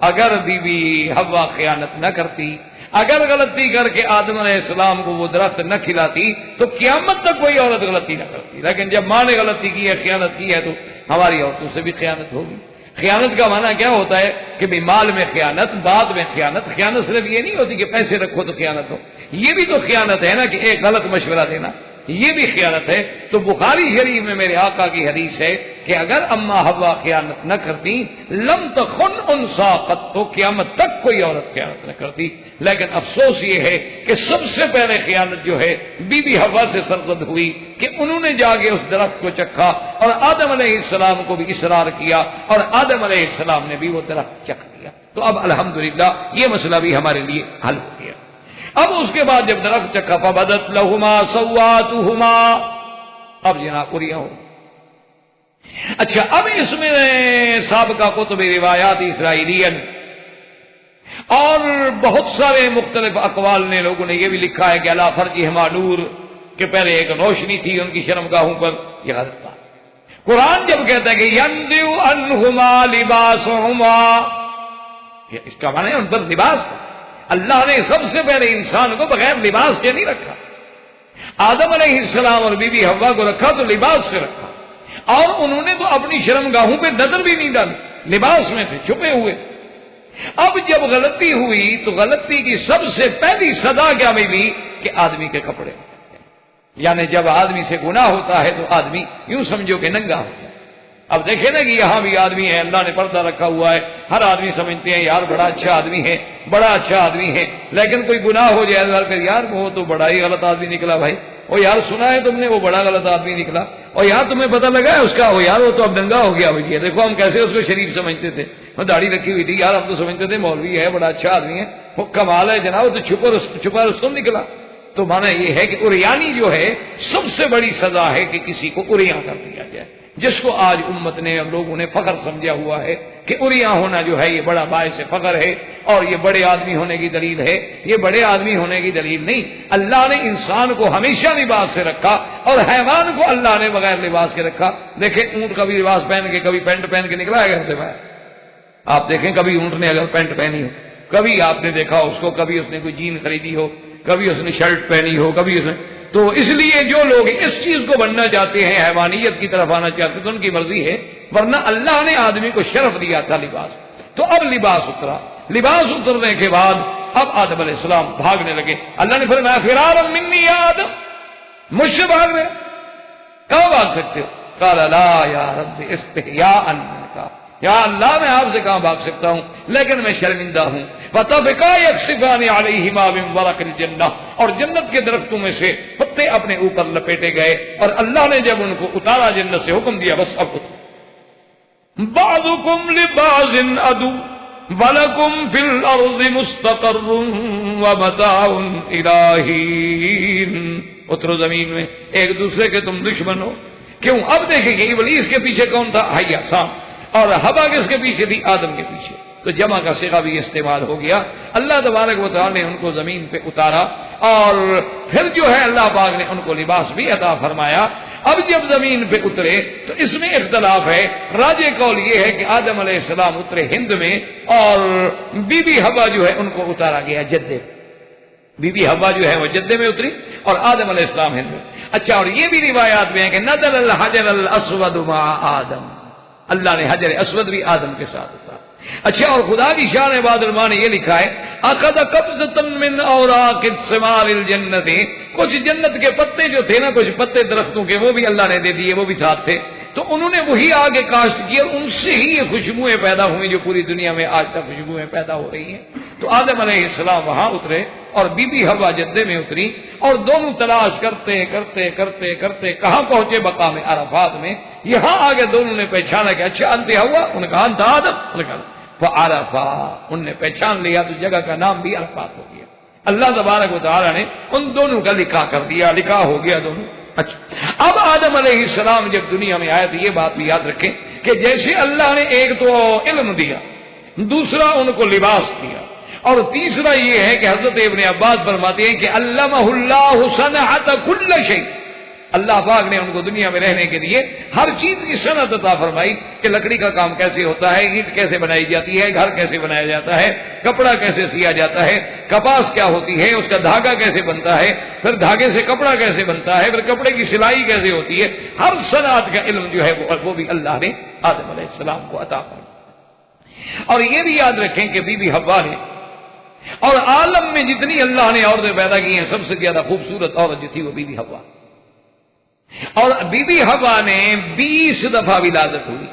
Speaker 2: اگر بی بی حوا خیانت نہ کرتی، اگر غلطی کر کے آدم علیہ السلام کو وہ درخت نہ کھلاتی تو قیامت تک کوئی عورت غلطی نہ کرتی، لیکن جب ماں نے غلطی کی ہے، خیانت کی ہے، تو ہماری عورتوں سے بھی خیانت ہوگی۔ خیانت کا معنی کیا ہوتا ہے کہ بھی مال میں خیانت، بات میں خیانت۔ خیانت صرف یہ نہیں ہوتی کہ پیسے رکھو تو خیانت ہو، یہ بھی تو خیانت ہے نا کہ ایک غلط مشورہ دینا، یہ بھی خیانت ہے۔ تو بخاری شریف میں میرے آقا کی حدیث ہے کہ اگر اما حوا خیانت نہ کرتی، لم تخن انسا قط، تو قیامت تک کوئی عورت خیانت نہ کرتی۔ لیکن افسوس یہ ہے کہ سب سے پہلے خیانت جو ہے بی بی حوا سے سرزد ہوئی کہ انہوں نے جا کے اس درخت کو چکھا اور آدم علیہ السلام کو بھی اصرار کیا، اور آدم علیہ السلام نے بھی وہ درخت چکھ لیا۔ تو اب الحمدللہ یہ مسئلہ بھی ہمارے لیے حل ہو گیا۔ اب اس کے بعد جب درخت چکھا، فبدت لہما سواتہما، اب جناب پوریاں ہو۔ اچھا، اب اس میں سابقہ کتب روایات اسرائیلیہ اور بہت سارے مختلف اقوال نے، لوگوں نے یہ بھی لکھا ہے کہ علی فرجہما نور، کہ پہلے ایک روشنی تھی ان کی شرمگاہوں پر، یہ غلط بات۔ قرآن جب کہتا ہے کہ ینزع عنہما لباسہما، اس کا معنی ہے ان پر لباس تھا۔ اللہ نے سب سے پہلے انسان کو بغیر لباس کے نہیں رکھا، آدم علیہ السلام اور بی بی حوا کو رکھا تو لباس سے رکھا، اور انہوں نے تو اپنی شرمگاہوں پہ نظر بھی نہیں ڈالی، لباس میں تھے، چھپے ہوئے تھے۔ اب جب غلطی ہوئی تو غلطی کی سب سے پہلی سزا کیا ملی کہ آدمی کے کپڑے، یعنی جب آدمی سے گناہ ہوتا ہے تو آدمی یوں سمجھو کہ ننگا ہوتا ہے۔ اب دیکھیں نا کہ یہاں بھی آدمی ہے، اللہ نے پردہ رکھا ہوا ہے، ہر آدمی سمجھتے ہیں یار بڑا اچھا آدمی ہے، بڑا اچھا آدمی ہے، لیکن کوئی گناہ ہو جائے تو یار وہ تو بڑا ہی غلط آدمی نکلا بھائی، وہ یار سنا ہے تم نے وہ بڑا غلط آدمی نکلا، اور یار تمہیں پتہ لگا ہے اس کا، وہ یار وہ تو اب ننگا ہو گیا بھائی، دیکھو ہم کیسے اس کو شریف سمجھتے تھے، وہ داڑھی رکھی ہوئی تھی، یار ہم تو سمجھتے تھے مولوی ہے، بڑا اچھا آدمی ہے، وہ کمال ہے جناب، وہ تو چھپا رستم نکلا۔ تو معنی یہ ہے کہ عریانی جو ہے سب سے بڑی سزا ہے کہ کسی کو عریاں کر دیا جائے، جس کو آج امت نے اور لوگوں نے فخر سمجھا ہوا ہے کہ عریاں ہونا جو ہے یہ بڑا باعث فخر ہے اور یہ بڑے آدمی ہونے کی دلیل ہے۔ یہ بڑے آدمی ہونے کی دلیل نہیں، اللہ نے انسان کو ہمیشہ لباس سے رکھا اور حیوان کو اللہ نے بغیر لباس کے رکھا۔ دیکھیں اونٹ کبھی لباس پہن کے، کبھی پینٹ پہن کے نکلا ہے گھر سے باہر؟ آپ دیکھیں کبھی اونٹ نے اگر پینٹ پہنی ہو، کبھی آپ نے دیکھا اس کو، کبھی اس نے کوئی جین خریدی ہو، کبھی اس نے شرٹ پہنی ہو، کبھی اس نے، تو اس لیے جو لوگ اس چیز کو بننا چاہتے ہیں، حیوانیت کی طرف آنا چاہتے ہیں، تو ان کی مرضی ہے، ورنہ اللہ نے آدمی کو شرف دیا تھا لباس۔ تو اب لباس اترا، لباس اترنے کے بعد اب آدم علیہ السلام بھاگنے لگے۔ اللہ نے فرمایا فرارا منی یا آدم، مجھ سے بھاگ رہے، کہاں بھاگ سکتے ہو؟ قال لا یا رب استحیاء منک، یا اللہ میں آپ سے کہاں بھاگ سکتا ہوں، لیکن میں شرمندہ ہوں۔ فطفقا یخصفان علیہما من ورق الجنہ، اور جنت کے درختوں میں سے پتے اپنے اوپر لپیٹے گئے، اور اللہ نے جب ان کو اتارا جنت سے حکم دیا بس اب اترو۔ بعضکم لبعض عدو ولکم فی الارض مستقر ومتاع الی حین، اترو زمین میں، ایک دوسرے کے تم دشمن ہو۔ کیوں؟ اب دیکھیں کہ ابلیس کے پیچھے کون تھا؟ حیا سام، اور حوا کس کے پیچھے تھی؟ آدم کے پیچھے۔ تو جمع کا صیغہ بھی استعمال ہو گیا۔ اللہ تبارک و تعالی نے ان کو زمین پہ اتارا، اور پھر جو ہے اللہ پاک نے ان کو لباس بھی عطا فرمایا۔ اب جب زمین پہ اترے تو اس میں اختلاف ہے، راجح قول یہ ہے کہ آدم علیہ السلام اترے ہند میں، اور بی بی حوا جو ہے ان کو اتارا گیا جدے۔ بی بی حوا جو ہے وہ جدے میں اتری اور آدم علیہ السلام ہند میں۔ اچھا، اور یہ بھی روایات میں ہے کہ نزل الحجر الاسود مع آدم، اللہ نے حجر اسود بھی آدم کے ساتھ اتارا۔ اچھا، اور خدا کی شان بعض علماء نے یہ لکھا ہے اخذ قبضۃ من اوراق ثمار الجنت، کچھ جنت کے پتے جو تھے نا، کچھ پتے درختوں کے، وہ بھی اللہ نے دے دیے، وہ بھی ساتھ تھے۔ تو انہوں نے وہی آگے کاشت کی اور ان سے ہی یہ خوشبوئیں پیدا ہوئی جو پوری دنیا میں آج تک خوشبوئیں پیدا ہو رہی ہیں۔ تو آدم علیہ السلام وہاں اترے اور بی بی حوا جدے میں اتری، اور دونوں تلاش کرتے کرتے کرتے کرتے کہاں پہنچے؟ مقام عرفات میں۔ یہاں آگے دونوں نے پہچانا کہ اچھا انت حوا، انہوں نے کہا انت آدم، انہوں نے کہا فعرفا، ان نے پہچان لیا، تو جگہ کا نام بھی عرفات ہو گیا۔ اللہ تبارک و تعالیٰ نے ان دونوں کا نکاح کر دیا، نکاح ہو گیا دونوں۔ اچھا، اب آدم علیہ السلام جب دنیا میں آئے تو یہ بات بھی یاد رکھیں کہ جیسے اللہ نے ایک تو علم دیا، دوسرا ان کو لباس دیا، اور تیسرا یہ ہے کہ حضرت ابن عباس فرماتے ہیں کہ علمہ اللہ صنعت کل شیء، اللہ پاک نے ان کو دنیا میں رہنے کے لیے ہر چیز کی صنعت عطا فرمائی کہ لکڑی کا کام کیسے ہوتا ہے، اینٹ کیسے بنائی جاتی ہے، گھر کیسے بنایا جاتا ہے، کپڑا کیسے سیا جاتا ہے، کپاس کیا ہوتی ہے، اس کا دھاگا کیسے بنتا ہے، پھر دھاگے سے کپڑا کیسے بنتا ہے، پھر کپڑے کی سلائی کیسے ہوتی ہے، ہر صنعت کا علم جو ہے وہ بھی اللہ نے آدم علیہ السلام کو عطا فرمایا۔ اور یہ بھی یاد رکھیں کہ بی بی حوا نے، اور عالم میں جتنی اللہ نے عورتیں پیدا کی ہیں سب سے زیادہ خوبصورت عورت جو تھی وہ بی بی حوا، اور بی بی حوا نے 20 دفعہ ولادت ہوئی،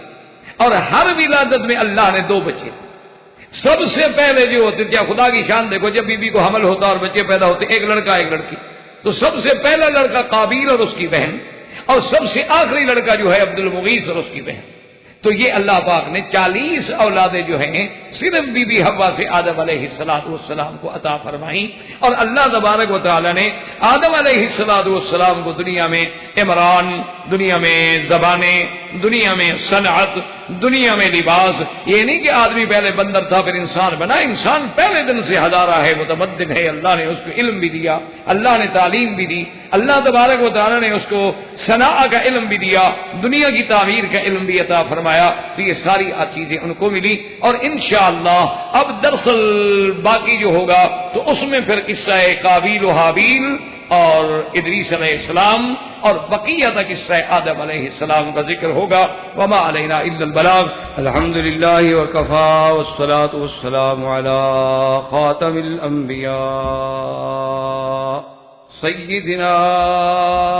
Speaker 2: اور ہر ولادت میں اللہ نے 2 بچے۔ سب سے پہلے جو ہوتے تھے، خدا کی شان دیکھو، جب بی بی کو حمل ہوتا اور بچے پیدا ہوتے، ایک لڑکا ایک لڑکی، تو سب سے پہلا لڑکا قابیل اور اس کی بہن، اور سب سے آخری لڑکا جو ہے عبد المغیث اور اس کی بہن۔ تو یہ اللہ پاک نے 40 اولادیں جو ہیں صرف بی بی حوا سے آدم علیہ السلام کو عطا فرمائیں، اور اللہ تبارک و تعالی نے آدم علیہ السلام کو دنیا میں عمران، دنیا میں زبانیں، دنیا میں صنعت، دنیا میں لباس، یہ نہیں کہ آدمی پہلے بندر تھا پھر انسان بنا، انسان پہلے دن سے ہزارہ ہے، متمدن ہے، اللہ نے اس کو علم بھی دیا، اللہ نے تعلیم بھی دی، اللہ تبارک و تعالی نے اس کو صناعت کا علم بھی دیا، دنیا کی تعمیر کا علم بھی عطا فرمایا، تو یہ ساری چیزیں ان کو ملی۔ اور انشاءاللہ اب دراصل باقی جو ہوگا تو اس میں پھر قصہ قابیل و حابیل اور ادریس علیہ السلام اور بقیہ تک قصہ آدم علیہ السلام کا ذکر ہوگا۔ وما علینا الا البلاغ، الحمد للہ وکفا والصلاة والسلام علی خاتم الانبیاء سیدنا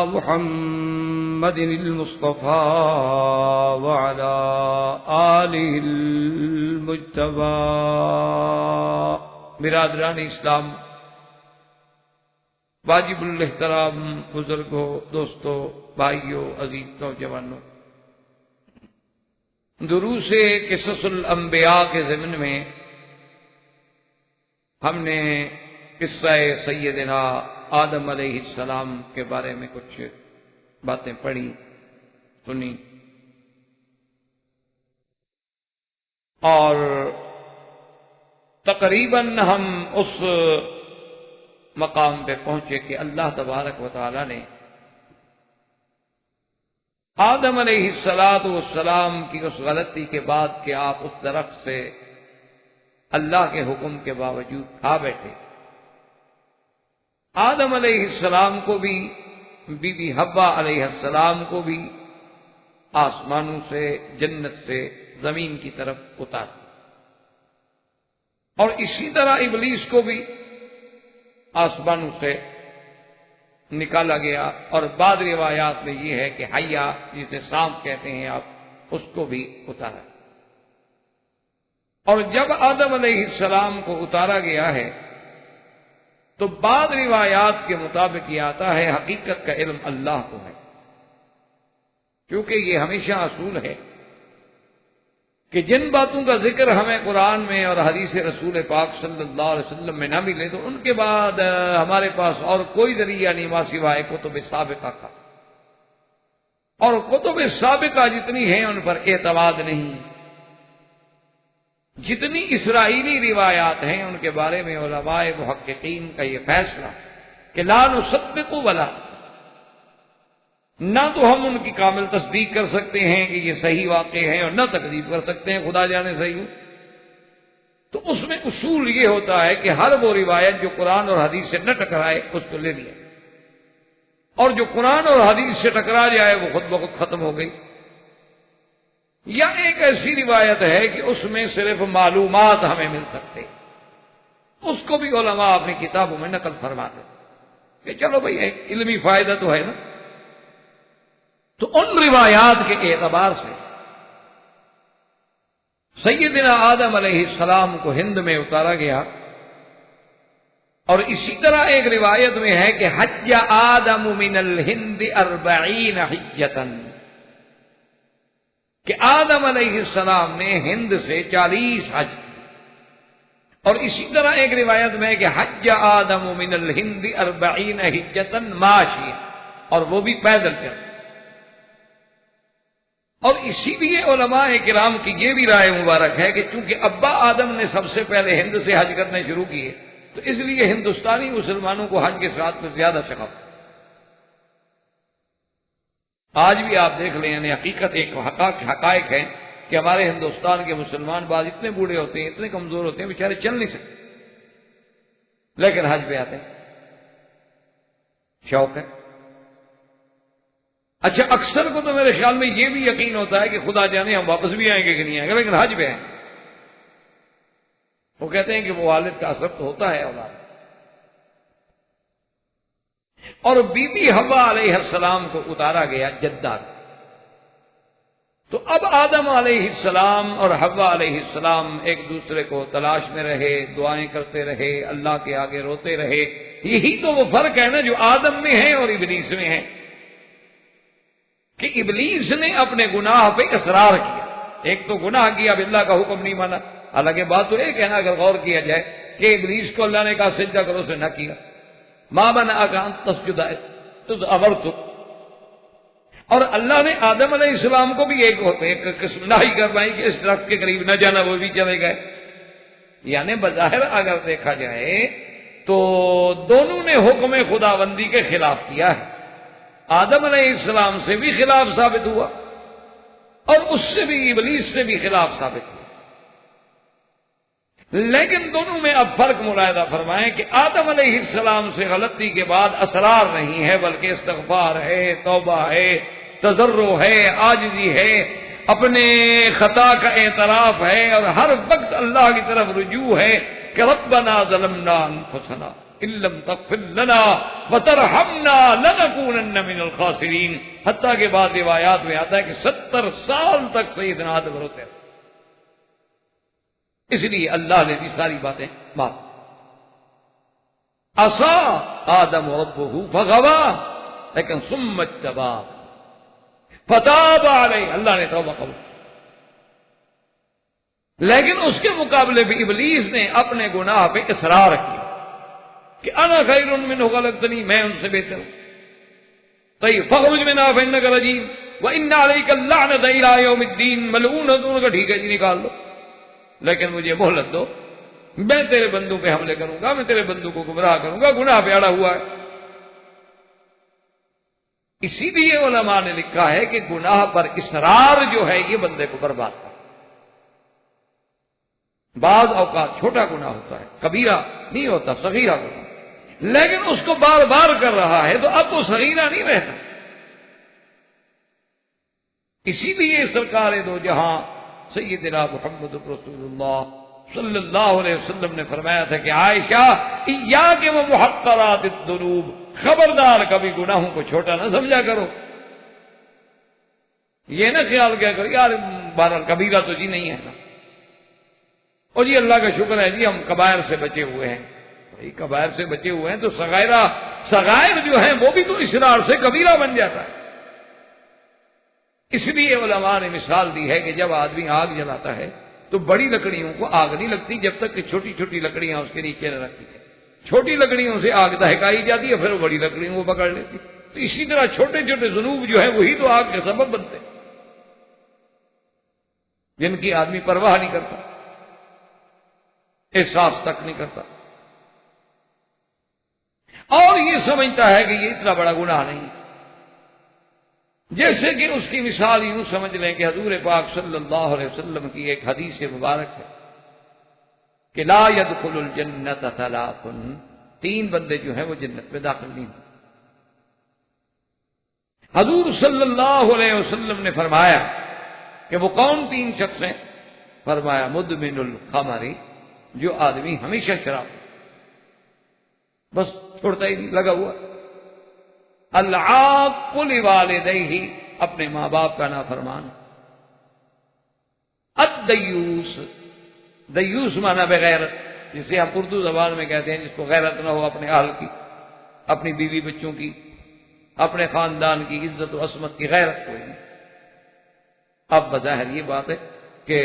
Speaker 2: محمد المصطفى وعلى آلہ المجتبى۔ برادران اسلام، واجب الاحترام بزرگوں، دوستوں، بھائیوں، عزیز نوجوانوں، دروس قصص الانبیاء کے ضمن میں ہم نے قصہ سیدنا آدم علیہ السلام کے بارے میں کچھ باتیں پڑھی، سنی، اور تقریباً ہم اس مقام پہ پہنچے کہ اللہ تبارک و تعالی نے آدم علیہ السلام کی اس غلطی کے بعد کہ آپ اس درخت سے اللہ کے حکم کے باوجود کھا بیٹھے، آدم علیہ السلام کو بھی، بی بی حوا علیہ السلام کو بھی آسمانوں سے، جنت سے زمین کی طرف اتار، اور اسی طرح ابلیس کو بھی آسمانوں سے نکالا گیا، اور بعض روایات میں یہ ہے کہ حیا جسے سانپ کہتے ہیں آپ، اس کو بھی اتارا۔ اور جب آدم علیہ السلام کو اتارا گیا ہے تو بعض روایات کے مطابق یہ آتا ہے حقیقت کا علم اللہ کو ہے، کیونکہ یہ ہمیشہ اصول ہے کہ جن باتوں کا ذکر ہمیں قرآن میں اور حدیث رسول پاک صلی اللہ علیہ وسلم میں نہ ملے تو ان کے بعد ہمارے پاس اور کوئی ذریعہ نہیں ماں سوائے کتب سابقہ کا، اور کتب سابقہ جتنی ہیں ان پر اعتماد نہیں۔ جتنی اسرائیلی روایات ہیں ان کے بارے میں علماء محققین کا یہ فیصلہ کہ لا نصدق ولا، نہ تو ہم ان کی کامل تصدیق کر سکتے ہیں کہ یہ صحیح واقع ہے، اور نہ تکذیب کر سکتے ہیں، خدا جانے صحیح ہو۔ تو اس میں اصول یہ ہوتا ہے کہ ہر وہ روایت جو قرآن اور حدیث سے نہ ٹکرائے اس کو لے لیا، اور جو قرآن اور حدیث سے ٹکرا جائے وہ خود بخود ختم ہو گئی۔ یا ایک ایسی روایت ہے کہ اس میں صرف معلومات ہمیں مل سکتے، اس کو بھی علماء اپنی کتابوں میں نقل فرماتے کہ چلو بھئی ایک علمی فائدہ تو ہے نا، تو ان روایات کے اعتبار سے سیدنا آدم علیہ السلام کو ہند میں اتارا گیا، اور اسی طرح ایک روایت میں ہے کہ حج آدم من الہند 40 حجۃ، کہ آدم علیہ السلام نے ہند سے 40 حج کی۔ اور اسی طرح ایک روایت میں ہے کہ حج آدم من الہند 40 حجۃ ماشی، اور وہ بھی پیدل چل۔ اور اسی لیے علماء کرام کی یہ بھی رائے مبارک ہے کہ چونکہ ابا آدم نے سب سے پہلے ہند سے حج کرنے شروع کیے، تو اس لیے ہندوستانی مسلمانوں کو حج کے ساتھ میں زیادہ شغف۔ آج بھی آپ دیکھ لیں، یعنی حقیقت ایک حقائق ہے کہ ہمارے ہندوستان کے مسلمان بعض اتنے بوڑھے ہوتے ہیں، اتنے کمزور ہوتے ہیں، بیچارے چل نہیں سکتے، لیکن حج پہ آتے ہیں، شوق ہے۔ اچھا، اکثر کو تو میرے خیال میں یہ بھی یقین ہوتا ہے کہ خدا جانے ہم واپس بھی آئیں گے کہ نہیں آئیں گے، لیکن حج پہ آئیں۔ وہ کہتے ہیں کہ وہ والد کا اثر تو ہوتا ہے اولاد۔ اور بی بی حوا علیہ السلام کو اتارا گیا جدہ، تو اب آدم علیہ السلام اور حوا علیہ السلام ایک دوسرے کو تلاش میں رہے، دعائیں کرتے رہے، اللہ کے آگے روتے رہے۔ یہی تو وہ فرق ہے نا جو آدم میں ہے اور ابلیس میں ہے، کہ ابلیس نے اپنے گناہ پہ اصرار کیا۔ ایک تو گناہ کیا، اب اللہ کا حکم نہیں مانا۔ حالانکہ بات تو ایک ہے نا، اگر غور کیا جائے کہ ابلیس کو اللہ نے کہا سجدہ کرو، سے نہ کیا۔ ما منعک ان تسجد اذ امرتک، اور اللہ نے آدم علیہ السلام کو بھی ایک قسم نہی کروائی کہ اس درخت کے قریب نہ جانا، وہ بھی چلے گئے۔ یعنی بظاہر اگر دیکھا جائے تو دونوں نے حکم خداوندی کے خلاف کیا ہے۔ آدم علیہ السلام سے بھی خلاف ثابت ہوا، اور اس سے بھی، ابلیس سے بھی خلاف ثابت ہوا۔ لیکن دونوں میں اب فرق ملاحظہ فرمائیں کہ آدم علیہ السلام سے غلطی کے بعد اسرار نہیں ہے، بلکہ استغفار ہے، توبہ ہے، تضرع ہے، عاجزی ہے، اپنے خطا کا اعتراف ہے، اور ہر وقت اللہ کی طرف رجوع ہے کہ ربنا ظلمنا انفسنا ان لم تغفر لنا وترحمنا لنکونن من الخاسرین۔ حتیٰ کہ بعض روایات میں آتا ہے کہ 70 سال تک سیدنا آدم روتے ہیں، اس لیے اللہ نے بھی ساری باتیں معاف۔ عصا آدم ربہ فغوا، لیکن ثم اجتباہ فتاب علیہ، اللہ نے توبہ قبول۔ لیکن اس کے مقابلے بھی ابلیس نے اپنے گناہ پہ اصرار کیا کہ انا خیر منہ خلقتنی، میں ان سے بہتر ہوں۔ طیب فاخرج منہا فانک رجیم وان علیک اللعنۃ الی یوم الدین، ملعون ہے تو، ٹھیک ہے جی نکال دو، لیکن مجھے مہلت دو، میں تیرے بندوں پہ حملے کروں گا، میں تیرے بندوں کو گمراہ کروں گا، گناہ پہ اڑا ہوا ہے۔ اسی لیے علماء نے لکھا ہے کہ گناہ پر اصرار جو ہے یہ بندے کو برباد کرتا ہے۔ بعض اوقات چھوٹا گناہ ہوتا ہے، کبیرہ نہیں ہوتا، صغیرہ ہوتا ہے، لیکن اس کو بار بار کر رہا ہے تو اب وہ صغیرہ نہیں رہتا۔ اسی لیے سرکار دو جہاں سیدنا محمد رسول اللہ صلی اللہ علیہ وسلم نے فرمایا تھا کہ عائشہ ایاک و محقرات الذنوب، خبردار کبھی گناہوں کو چھوٹا نہ سمجھا کرو، یہ نہ خیال کیا کرو یار بہرحال کبیرہ تو جی نہیں ہے نا، اور جی اللہ کا شکر ہے جی ہم کبائر سے بچے ہوئے ہیں۔ بھائی کبائر سے بچے ہوئے ہیں تو صغائر جو ہیں وہ بھی تو اصرار سے کبیرہ بن جاتا ہے۔ اس لیے علماء نے مثال دی ہے کہ جب آدمی آگ جلاتا ہے تو بڑی لکڑیوں کو آگ نہیں لگتی جب تک کہ چھوٹی چھوٹی لکڑیاں اس کے نیچے نہ رکھتی ہیں، چھوٹی لکڑیوں سے آگ دہکائی جاتی ہے، پھر وہ بڑی لکڑیوں کو پکڑ لیتی۔ تو اسی طرح چھوٹے چھوٹے ذنوب جو ہیں وہی تو آگ کے سبب بنتے ہیں، جن کی آدمی پرواہ نہیں کرتا، احساس تک نہیں کرتا، اور یہ سمجھتا ہے کہ یہ اتنا بڑا گناہ نہیں۔ جیسے کہ اس کی مثال یوں سمجھ لیں کہ حضور پاک صلی اللہ علیہ وسلم کی ایک حدیث مبارک ہے کہ لا يدخل الجنت ثلاث، 3 بندے جو ہیں وہ جنت میں داخل نہیں ہیں۔ حضور صلی اللہ علیہ وسلم نے فرمایا کہ وہ کون 3 شخص ہیں؟ فرمایا مدمن الخمر، جو آدمی ہمیشہ شراب بس چھوڑتا ہی نہیں، لگا ہوا، العاق لوالدیہ، اپنے ماں باپ کا نافرمان. الدیوس، دیوس مانا بغیرت، جسے ہم اردو زبان میں کہتے ہیں جس کو غیرت نہ ہو اپنے اہل کی، اپنی بیوی بچوں کی، اپنے خاندان کی عزت و عصمت کی غیرت کوئی نہیں. اب بظاہر یہ بات ہے کہ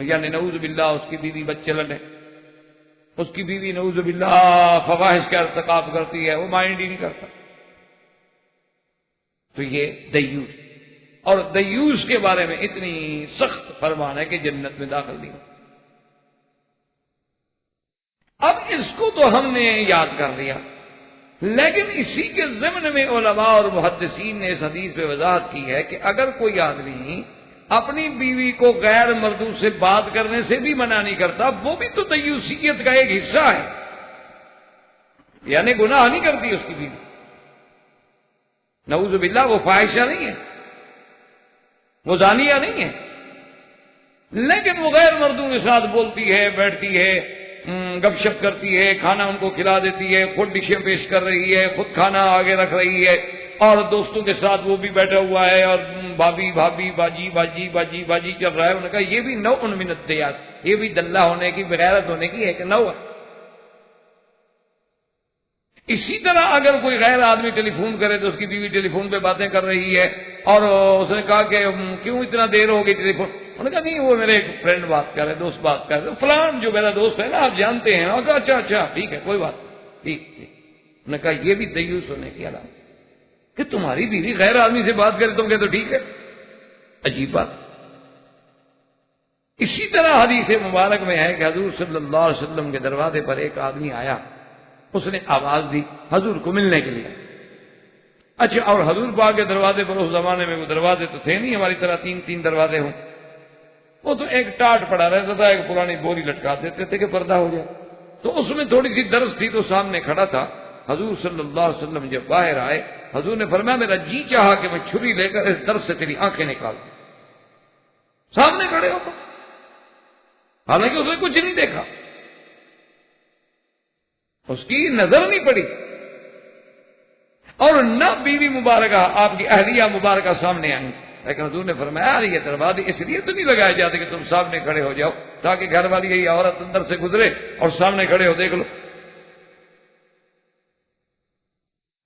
Speaker 2: یعنی نعوذ باللہ اس کی بیوی بچے لڑے، اس کی بیوی نعوذ باللہ فواحش کا ارتکاب کرتی ہے، وہ مائنڈ ہی نہیں کرتا. تو یہ دیوس، اور دیوس کے بارے میں اتنی سخت فرمان ہے کہ جنت میں داخل نہیں. اب اس کو تو ہم نے یاد کر لیا، لیکن اسی کے ضمن میں علماء اور محدثین نے اس حدیث پہ وضاحت کی ہے کہ اگر کوئی آدمی اپنی بیوی کو غیر مردوں سے بات کرنے سے بھی منع نہیں کرتا، وہ بھی تو دیوسیت کا ایک حصہ ہے، یعنی گناہ نہیں کرتی اس کی بیوی، نعوذ باللہ وہ فاحشہ نہیں ہے، وہ زانیہ نہیں ہے، لیکن وہ غیر مردوں کے ساتھ بولتی ہے، بیٹھتی ہے، گپ شپ کرتی ہے، کھانا ان کو کھلا دیتی ہے، خود ڈشیں پیش کر رہی ہے، خود کھانا آگے رکھ رہی ہے، اور دوستوں کے ساتھ وہ بھی بیٹھا ہوا ہے اور بھابھی بھابھی باجی باجی باجی باجی چل رہا ہے. انہوں نے کہا یہ بھی نوع من الدیات، یہ بھی دلہ ہونے کی، بغیرت ہونے کی ایک نوع ہے. اسی طرح اگر کوئی غیر آدمی ٹیلی فون کرے تو اس کی بیوی ٹیلی فون پہ باتیں کر رہی ہے، اور اس نے کہا کہ کیوں اتنا دیر ہو گئی ٹیلی فون، انہوں نے کہا نہیں وہ میرے ایک فرینڈ بات کر رہے، دوست بات کر رہے، فلان جو میرا دوست ہے نا آپ جانتے ہیں. اور کہا اچھا اچھا ٹھیک ہے کوئی بات ٹھیک ٹھیک. انہوں نے کہا یہ بھی دیوس ہونے کی علامت کہ تمہاری بیوی غیر آدمی سے بات کرے تم کہتے تو ٹھیک ہے، عجیب بات. اسی طرح حدیث مبارک میں ہے کہ حضور صلی اللہ علیہ وسلم کے دروازے پر ایک آدمی آیا، اس نے آواز دی حضور کو ملنے کے لیے. اچھا، اور حضور پاک کے دروازے پر اس زمانے میں وہ دروازے تو تھے نہیں ہماری طرح تین دروازے ہوں، وہ تو ایک ٹاٹ پڑا رہتا تھا، ایک پرانی بوری لٹکا دیتے تھے کہ پردہ ہو جائے. تو اس میں تھوڑی سی درز تھی تو سامنے کھڑا تھا. حضور صلی اللہ علیہ وسلم جب باہر آئے، حضور نے فرمایا میرا جی چاہا کہ میں چھری لے کر اس درز سے تیری آنکھیں نکال دوں. سامنے کھڑے ہو کر، حالانکہ اس نے کچھ نہیں دیکھا، اس کی نظر نہیں پڑی، اور نہ بیوی مبارکہ آپ کی اہلیہ مبارکہ سامنے آئی. لیکن حضور نے فرمایا یہ دروازے اس لیے تو نہیں لگائے جاتے کہ تم سامنے کھڑے ہو جاؤ تاکہ گھر والی یہی عورت اندر سے گزرے اور سامنے کھڑے ہو دیکھ لو.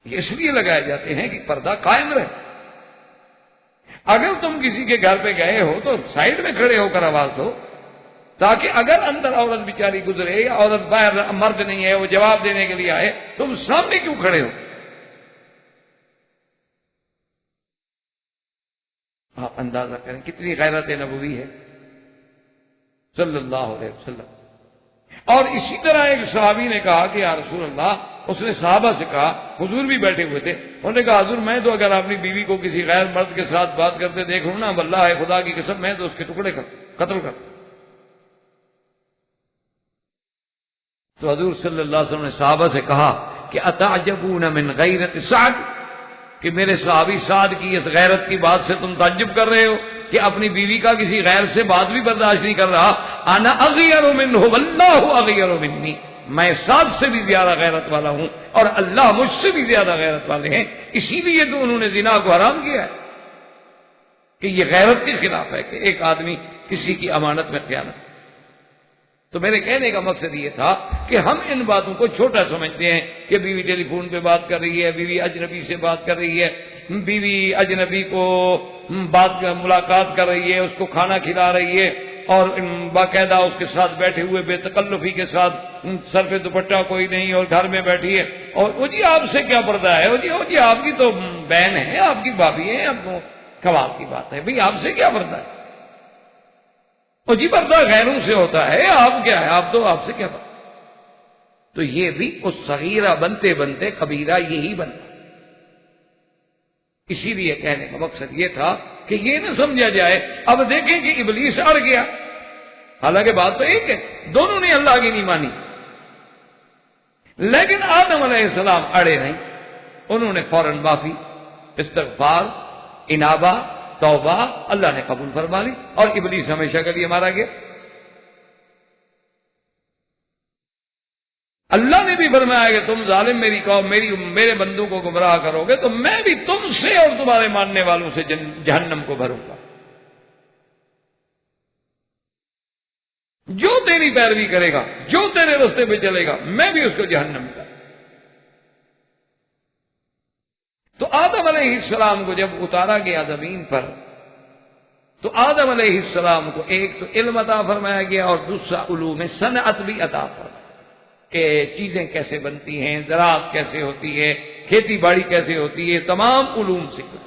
Speaker 2: یہ اس لیے لگائے جاتے ہیں کہ پردہ قائم رہے. اگر تم کسی کے گھر پہ گئے ہو تو سائڈ میں کھڑے ہو کر آواز دو، تاکہ اگر اندر عورت بیچاری گزرے یا عورت باہر مرد نہیں ہے وہ جواب دینے کے لیے آئے، تم سامنے کیوں کھڑے ہو؟ آپ اندازہ کریں کتنی غیرت نبوی ہے صلی اللہ علیہ وسلم. اور اسی طرح ایک صحابی نے کہا کہ یا رسول اللہ، اس نے صحابہ سے کہا، حضور بھی بیٹھے ہوئے تھے، انہوں نے کہا حضور میں تو اگر اپنی بیوی کو کسی غیر مرد کے ساتھ بات کرتے دیکھوں نا، واللہ ہے خدا کی قسم میں تو اس کے ٹکڑے قتل کر. تو حضور صلی اللہ علیہ وسلم نے صحابہ سے کہا کہ اتعجبون من غیرت سعد، کہ میرے صحابی سعد کی اس غیرت کی بات سے تم تعجب کر رہے ہو کہ اپنی بیوی کا کسی غیر سے بات بھی برداشت نہیں کر رہا. انا اغیر منہ واللہ اغیر منی، میں سعد سے بھی زیادہ غیرت والا ہوں اور اللہ مجھ سے بھی زیادہ غیرت والے ہیں. اسی لیے تو انہوں نے زنا کو حرام کیا ہے کہ یہ غیرت کے خلاف ہے کہ ایک آدمی کسی کی امانت میں خیانت. تو میرے کہنے کا مقصد یہ تھا کہ ہم ان باتوں کو چھوٹا سمجھتے ہیں کہ بیوی ٹیلی فون پہ بات کر رہی ہے، بیوی اجنبی سے بات کر رہی ہے، بیوی اجنبی کو ملاقات کر رہی ہے، اس کو کھانا کھلا رہی ہے، اور باقاعدہ اس کے ساتھ بیٹھے ہوئے بے تکلفی کے ساتھ، سر پہ دوپٹہ کوئی نہیں اور گھر میں بیٹھی ہے، اور وہ جی آپ سے کیا پردہ ہے، وہ جی آپ کی تو بہن ہے، آپ کی بھابھی ہے، اب کمال کی بات ہے، بھئی آپ سے کیا پردہ ہے، وہ جی پردہ غیروں سے ہوتا ہے، آپ کیا ہے، آپ سے کیا بات. تو یہ بھی اس صغیرہ بنتے بنتے کبیرہ یہی بنتا. اسی لیے کہنے کا مقصد یہ تھا کہ یہ نہ سمجھا جائے اب دیکھیں کہ ابلیس اڑ گیا، حالانکہ بات تو ایک ہے، دونوں نے اللہ کی نہیں مانی، لیکن آدم علیہ السلام اڑے نہیں، انہوں نے فوراً معافی، استغفار، انابہ، توبہ، اللہ نے قبول فرما لی، اور ابلیس ہمیشہ کے لیے مارا گیا. اللہ نے بھی فرمایا کہ تم ظالم میری قوم میرے بندوں کو گمراہ کرو گے تو میں بھی تم سے اور تمہارے ماننے والوں سے جہنم کو بھروں گا. جو تیری پیروی کرے گا، جو تیرے راستے پہ چلے گا، میں بھی اس کو جہنم کا. تو آدم علیہ السلام کو جب اتارا گیا زمین پر تو آدم علیہ السلام کو ایک تو علم عطا فرمایا گیا اور دوسرا علوم صنعت بھی عطا فرمایا کہ چیزیں کیسے بنتی ہیں، زراعت کیسے ہوتی ہے، کھیتی باڑی کیسے ہوتی ہے، تمام علوم سکھا.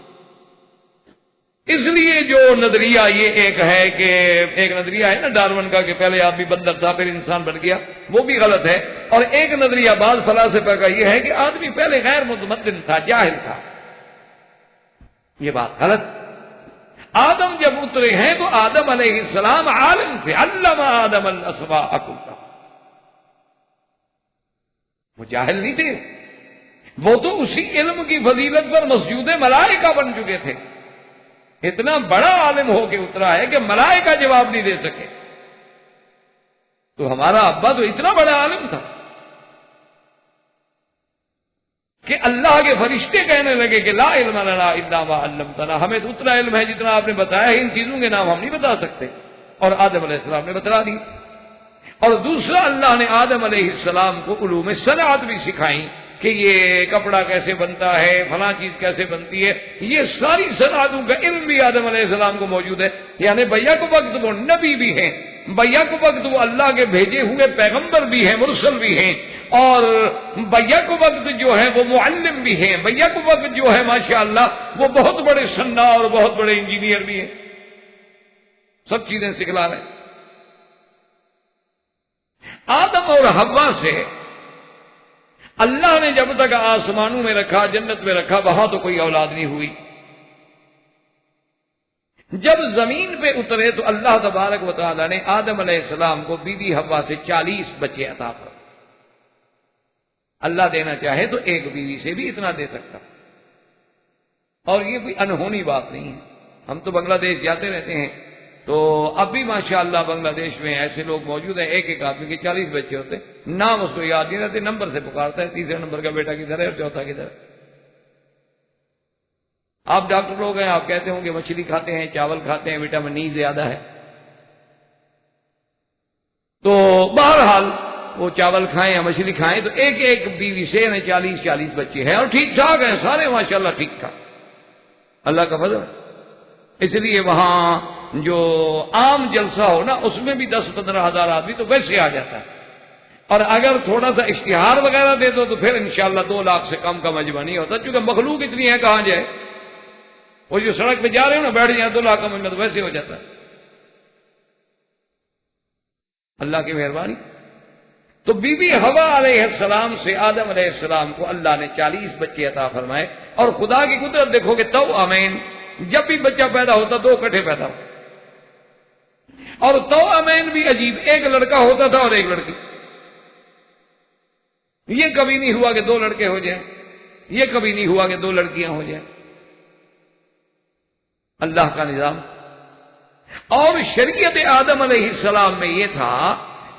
Speaker 2: اس لیے جو نظریہ یہ ایک ہے کہ ایک نظریہ ہے نا ڈارون کا کہ پہلے آدمی بندر تھا پھر انسان بن گیا، وہ بھی غلط ہے. اور ایک نظریہ بعض فلاسفہ کا یہ ہے کہ آدمی پہلے غیر متمدن تھا، جاہل تھا. یہ بات غلط. آدم جب اترے ہیں تو آدم علیہ السلام عالم تھے. علم آدم الاسماء کلها. وہ جاہل نہیں تھے، وہ تو اسی علم کی فضیلت پر مسجود ملائکہ بن چکے تھے. اتنا بڑا عالم ہو کے اترا ہے کہ ملائکہ جواب نہیں دے سکے. تو ہمارا ابا تو اتنا بڑا عالم تھا کہ اللہ کے فرشتے کہنے لگے کہ لا علم لنا الا ما علمتنا، ہمیں تو اتنا علم ہے جتنا آپ نے بتایا ہے، ان چیزوں کے نام ہم نہیں بتا سکتے. اور آدم علیہ السلام نے بتلا دی. اور دوسرا اللہ نے آدم علیہ السلام کو علوم صنعت بھی سکھائیں کہ یہ کپڑا کیسے بنتا ہے، فلاں چیز کیسے بنتی ہے. یہ ساری صنعتوں کا علم بھی آدم علیہ السلام کو موجود ہے. یعنی بیک وقت وہ نبی بھی ہیں، بیک وقت وہ اللہ کے بھیجے ہوئے پیغمبر بھی ہیں، مرسل بھی ہیں، اور بیک وقت جو ہے وہ معلم بھی ہیں. بیک وقت جو ہے ماشاءاللہ وہ بہت بڑے صناع اور بہت بڑے انجینئر بھی ہیں. سب چیزیں سکھلا رہے ہیں. آدم اور حوا سے اللہ نے جب تک آسمانوں میں رکھا، جنت میں رکھا، وہاں تو کوئی اولاد نہیں ہوئی. جب زمین پہ اترے تو اللہ تبارک و تعالی نے آدم علیہ السلام کو بی بی حوا سے 40 بچے عطا فرمائے. اللہ دینا چاہے تو ایک بیوی سے بھی اتنا دے سکتا. اور یہ کوئی انہونی بات نہیں ہے. ہم تو بنگلہ دیش جاتے رہتے ہیں تو اب بھی ماشاءاللہ بنگلہ دیش میں ایسے لوگ موجود ہیں، ایک ایک آدمی کے 40 بچے ہوتے. نام اس کو یاد نہیں رہتے، نمبر سے پکارتا ہے، تیسرے نمبر کا بیٹا کدھر ہے اور چوتھا کدھر ہے. آپ ڈاکٹر لوگ ہیں، آپ کہتے ہوں کہ مچھلی کھاتے ہیں، چاول کھاتے ہیں، وٹامن ای زیادہ ہے. تو بہرحال وہ چاول کھائیں یا مچھلی کھائیں تو ایک ایک بیوی سے 40 بچے ہیں اور ٹھیک ٹھاک ہیں سارے ماشاءاللہ ٹھیک ٹھاک. اللہ کا فضل. اس لیے وہاں جو عام جلسہ ہو نا اس میں بھی 10-15 ہزار آدمی تو ویسے آ جاتا ہے. اور اگر تھوڑا سا اشتہار وغیرہ دے دو تو پھر انشاءاللہ 2 لاکھ سے کم کا مجمع نہیں ہوتا، کیونکہ مخلوق اتنی ہے کہاں جائے. وہ جو سڑک پہ جا رہے ہو نا بیٹھ جائیں 2 لاکھ کا مجمع تو ویسے ہو جاتا ہے. اللہ کی مہربانی. تو بی بی حوا علیہ السلام سے آدم علیہ السلام کو اللہ نے 40 بچے عطا فرمائے. اور خدا کی قدرت دیکھو کہ توأمین، جب بھی بچہ پیدا ہوتا 2 اکٹھے پیدا ہوتا. اور توأمین بھی عجیب، ایک لڑکا ہوتا تھا اور ایک لڑکی. یہ کبھی نہیں ہوا کہ 2 لڑکے ہو جائیں، یہ کبھی نہیں ہوا کہ 2 لڑکیاں ہو جائیں. اللہ کا نظام. اور شریعت آدم علیہ السلام میں یہ تھا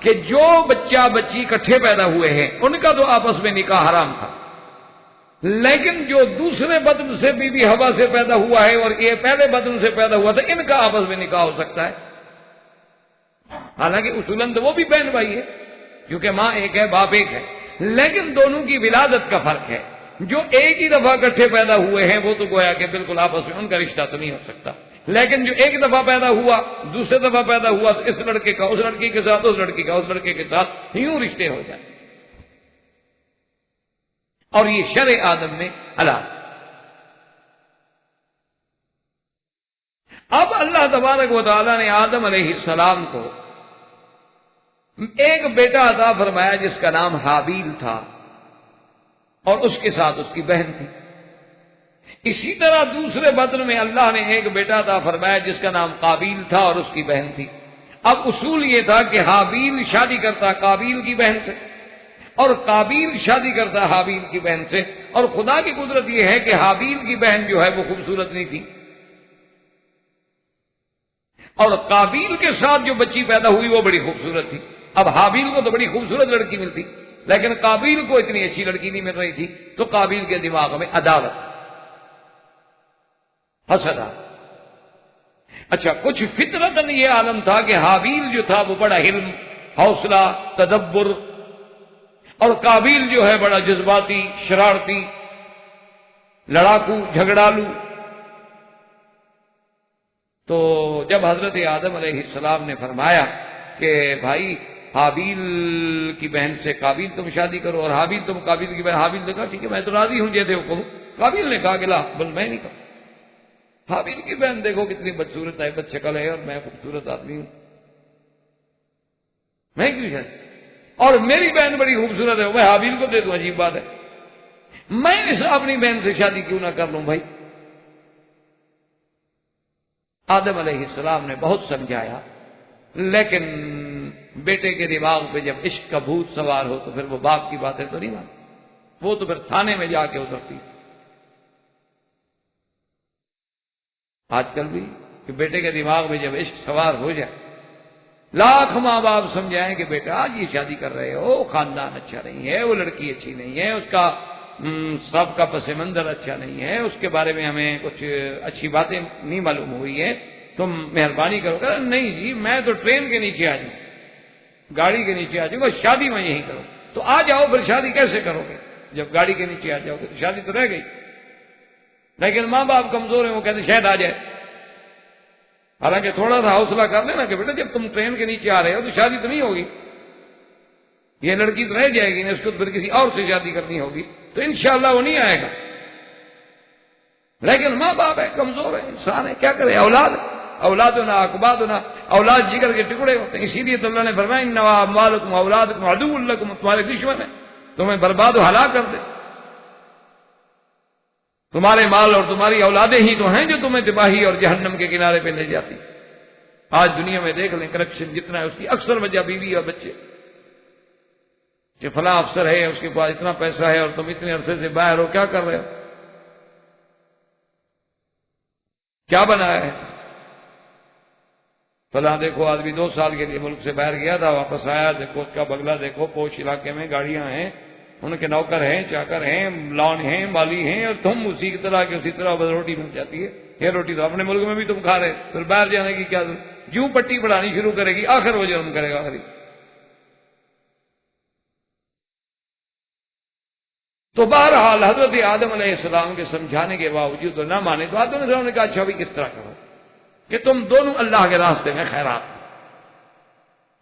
Speaker 2: کہ جو بچہ بچی اکٹھے پیدا ہوئے ہیں ان کا تو آپس میں نکاح حرام تھا، لیکن جو دوسرے بدن سے بی بی حوا سے پیدا ہوا ہے اور یہ پہلے بدن سے پیدا ہوا تھا ان کا آپس میں نکاح ہو سکتا ہے. حالانکہ اصولاً تو وہ بھی بہن بھائی ہے کیونکہ ماں ایک ہے باپ ایک ہے، لیکن دونوں کی ولادت کا فرق ہے. جو ایک ہی دفعہ اکٹھے پیدا ہوئے ہیں وہ تو گویا کہ بالکل آپس میں ان کا رشتہ تو نہیں ہو سکتا، لیکن جو ایک دفعہ پیدا ہوا دوسرے دفعہ پیدا ہوا تو اس لڑکے کا اس لڑکی کے ساتھ، اس لڑکی کا اس لڑکے کے ساتھ یوں رشتے ہو جائیں. اور یہ شرع آدم میں حلال. اب اللہ تبارک و تعالی نے آدم علیہ السلام کو ایک بیٹا عطا فرمایا جس کا نام حابیل تھا اور اس کے ساتھ اس کی بہن تھی. اسی طرح دوسرے بدن میں اللہ نے ایک بیٹا عطا فرمایا جس کا نام قابیل تھا اور اس کی بہن تھی. اب اصول یہ تھا کہ حابیل شادی کرتا قابیل کی بہن سے اور قابیل شادی کرتا حابیل کی بہن سے. اور خدا کی قدرت یہ ہے کہ حابیل کی بہن جو ہے وہ خوبصورت نہیں تھی اور قابیل کے ساتھ جو بچی پیدا ہوئی وہ بڑی خوبصورت تھی. اب حابیل کو تو بڑی خوبصورت لڑکی ملتی لیکن قابیل کو اتنی اچھی لڑکی نہیں مل رہی تھی، تو قابیل کے دماغ میں عداوت، حسد آ۔ اچھا، کچھ فطرتاً یہ عالم تھا کہ حابیل جو تھا وہ بڑا حلم، حوصلہ، تدبر، اور قابیل جو ہے بڑا جذباتی، شرارتی، لڑاکو، جھگڑالو۔ تو جب حضرت آدم علیہ السلام نے فرمایا کہ بھائی حابیل کی بہن سے قابیل تم شادی کرو، اور حابیل تم قابیل کی بہن، حابیل نے کہا ٹھیک ہے میں تو راضی ہوں جیسے حکم۔ قابیل نے کہا کہ لا بل میں نہیں کروں، حابیل کی بہن دیکھو کتنی بدصورت ہے، بد شکل ہے، اور میں خوبصورت آدمی ہوں، میں کیوں شادی، اور میری بہن بڑی خوبصورت ہے، میں حابیل کو دے دوں، عجیب بات ہے، میں اس اپنی بہن سے شادی کیوں نہ کر لوں بھائی۔ آدم علیہ السلام نے بہت سمجھایا، لیکن بیٹے کے دماغ پہ جب عشق کا بھوت سوار ہو تو پھر وہ باپ کی باتیں تو نہیں مانتی، وہ تو پھر تھانے میں جا کے اترتی۔ آج کل بھی کہ بیٹے کے دماغ میں جب عشق سوار ہو جائے، لاکھ ماں باپ سمجھائیں کہ بیٹا آج یہ شادی کر رہے ہو، خاندان اچھا نہیں ہے، وہ لڑکی اچھی نہیں ہے، اس کا سب کا پس منظر اچھا نہیں ہے، اس کے بارے میں ہمیں کچھ اچھی باتیں نہیں معلوم ہوئی ہے، تم مہربانی کرو گے؟ نہیں جی میں تو ٹرین کے نیچے آ جاؤں، گاڑی کے نیچے آ جاؤں گا، شادی میں یہیں کروں۔ تو آ جاؤ، پھر شادی کیسے کرو گے؟ جب گاڑی کے نیچے آ جاؤ گے تو شادی تو رہ گئی۔ لیکن ماں باپ کمزور ہیں، وہ کہتے شاید آ جائے، حالانکہ تھوڑا سا حوصلہ کر لینا کہ بیٹا جب تم ٹرین کے نیچے آ رہے ہو تو شادی تو نہیں ہوگی، یہ لڑکی تو رہ جائے گی، اس کو پھر کسی اور سے شادی کرنی ہوگی، تو انشاءاللہ وہ نہیں آئے گا۔ لیکن ماں باپ ہے، کمزور ہے، انسان ہے، کیا کرے، اولادنا اقبادنا، اولاد جگر کے ٹکڑے ہوتے ہیں، اسی لیے تو اللہ نے فرمایا انما اموالکم اولادکم عدو لکم، تمہارے دشمن ہیں، تمہیں برباد و ہلاک کر دے۔ تمہارے مال اور تمہاری اولادیں ہی تو ہیں جو تمہیں تباہی اور جہنم کے کنارے پہ لے جاتی۔ آج دنیا میں دیکھ لیں کرپشن جتنا ہے، اس کی اکثر وجہ بیوی اور بچے، کہ فلاں افسر ہے، اس کے پاس اتنا پیسہ ہے اور تم اتنے عرصے سے باہر ہو، کیا کر رہے ہو، کیا بنایا ہے؟ فلاں دیکھو آدمی 2 سال کے لیے ملک سے باہر گیا تھا، واپس آیا، دیکھو اس کا بنگلہ دیکھو، پوش علاقے میں گاڑیاں ہیں، ان کے نوکر ہیں، چاکر ہیں، لان ہیں، مالی ہیں، اور تم اسی کی طرح کہ اسی طرح بس روٹی مل جاتی ہے۔ یہ روٹی تو اپنے ملک میں بھی تم کھا رہے، پھر باہر جانے کی کیا ضرورت؟ جوں پٹی پڑھانی شروع کرے گی آخر وہ جرم کرے گا۔ تو بہرحال حضرت آدم علیہ السلام کے سمجھانے کے باوجود نہ مانے، تو آدم علیہ السلام نے کہا اچھا بھی کس طرح کرو کہ تم دونوں اللہ کے راستے میں خیرات کرو،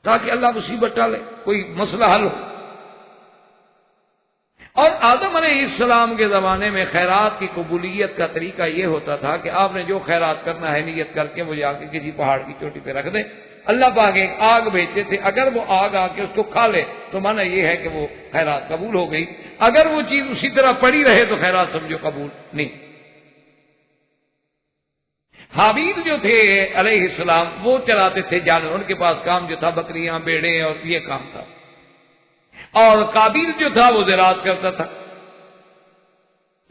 Speaker 2: تاکہ اللہ مصیبت ٹالے، کوئی مسئلہ حل ہو۔ اور آدم علیہ السلام کے زمانے میں خیرات کی قبولیت کا طریقہ یہ ہوتا تھا کہ آپ نے جو خیرات کرنا ہے نیت کر کے مجھے آ کے کسی پہاڑ کی چوٹی پہ رکھ دیں، اللہ پاک ایک آگ بھیجتے تھے، اگر وہ آگ آ کے اس کو کھا لے تو معنی یہ ہے کہ وہ خیرات قبول ہو گئی، اگر وہ چیز اسی طرح پڑی رہے تو خیرات سمجھو قبول نہیں۔ حابیل جو تھے علیہ السلام وہ چلاتے تھے جانور، ان کے پاس کام جو تھا بکریاں، بیڑے اور یہ کام تھا، اور قابیل جو تھا وہ زراعت کرتا تھا۔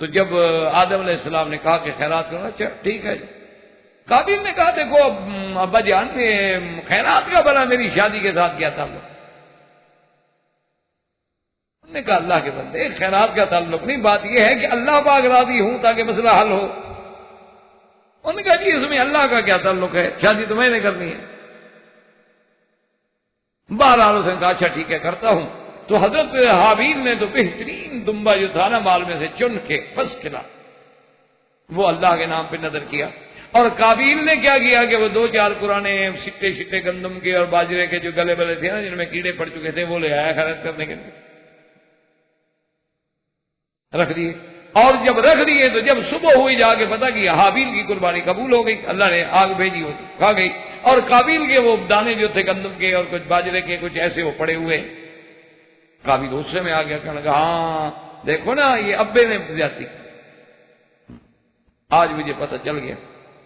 Speaker 2: تو جب آدم علیہ السلام نے کہا کہ خیرات کرنا، اچھا ٹھیک ہے، قابیل نے کہا دیکھو ابا جان خیرات کا بھلا میری شادی کے ساتھ کیا تعلق؟ انہوں نے کہا اللہ کے بندے خیرات کا تعلق نہیں، بات یہ ہے کہ اللہ پاک راضی ہوں تاکہ مسئلہ حل ہو۔ انہوں نے کہا جی اس میں اللہ کا کیا تعلق ہے، شادی تو میں نے کرنی ہے۔ بہرحال اس نے کہا اچھا ٹھیک ہے کرتا ہوں۔ تو حضرت حابیل نے تو بہترین دمبا جو تھا نا مال میں سے چن کے بس کھلا، وہ اللہ کے نام پہ نظر کیا، اور قابیل نے کیا کیا کہ وہ 2-4 پرانے سٹے گندم کے اور باجرے کے جو گلے بلے تھے نا جن میں کیڑے پڑ چکے تھے وہ لے آیا خیرات کرنے کے لیے، رکھ دیے، اور جب رکھ دیے تو جب صبح ہوئی جا کے پتا کہ حابیل کی قربانی قبول ہو گئی، اللہ نے آگ بھیجی، وہ کھا گئی، اور قابیل کے وہ دانے جو تھے گندم کے اور کچھ باجرے کے کچھ ایسے وہ پڑے ہوئے، قابیل غصے میں آ گیا، کہنے لگا ہاں دیکھو نا یہ ابے نے زیادتی، آج مجھے پتہ چل گیا،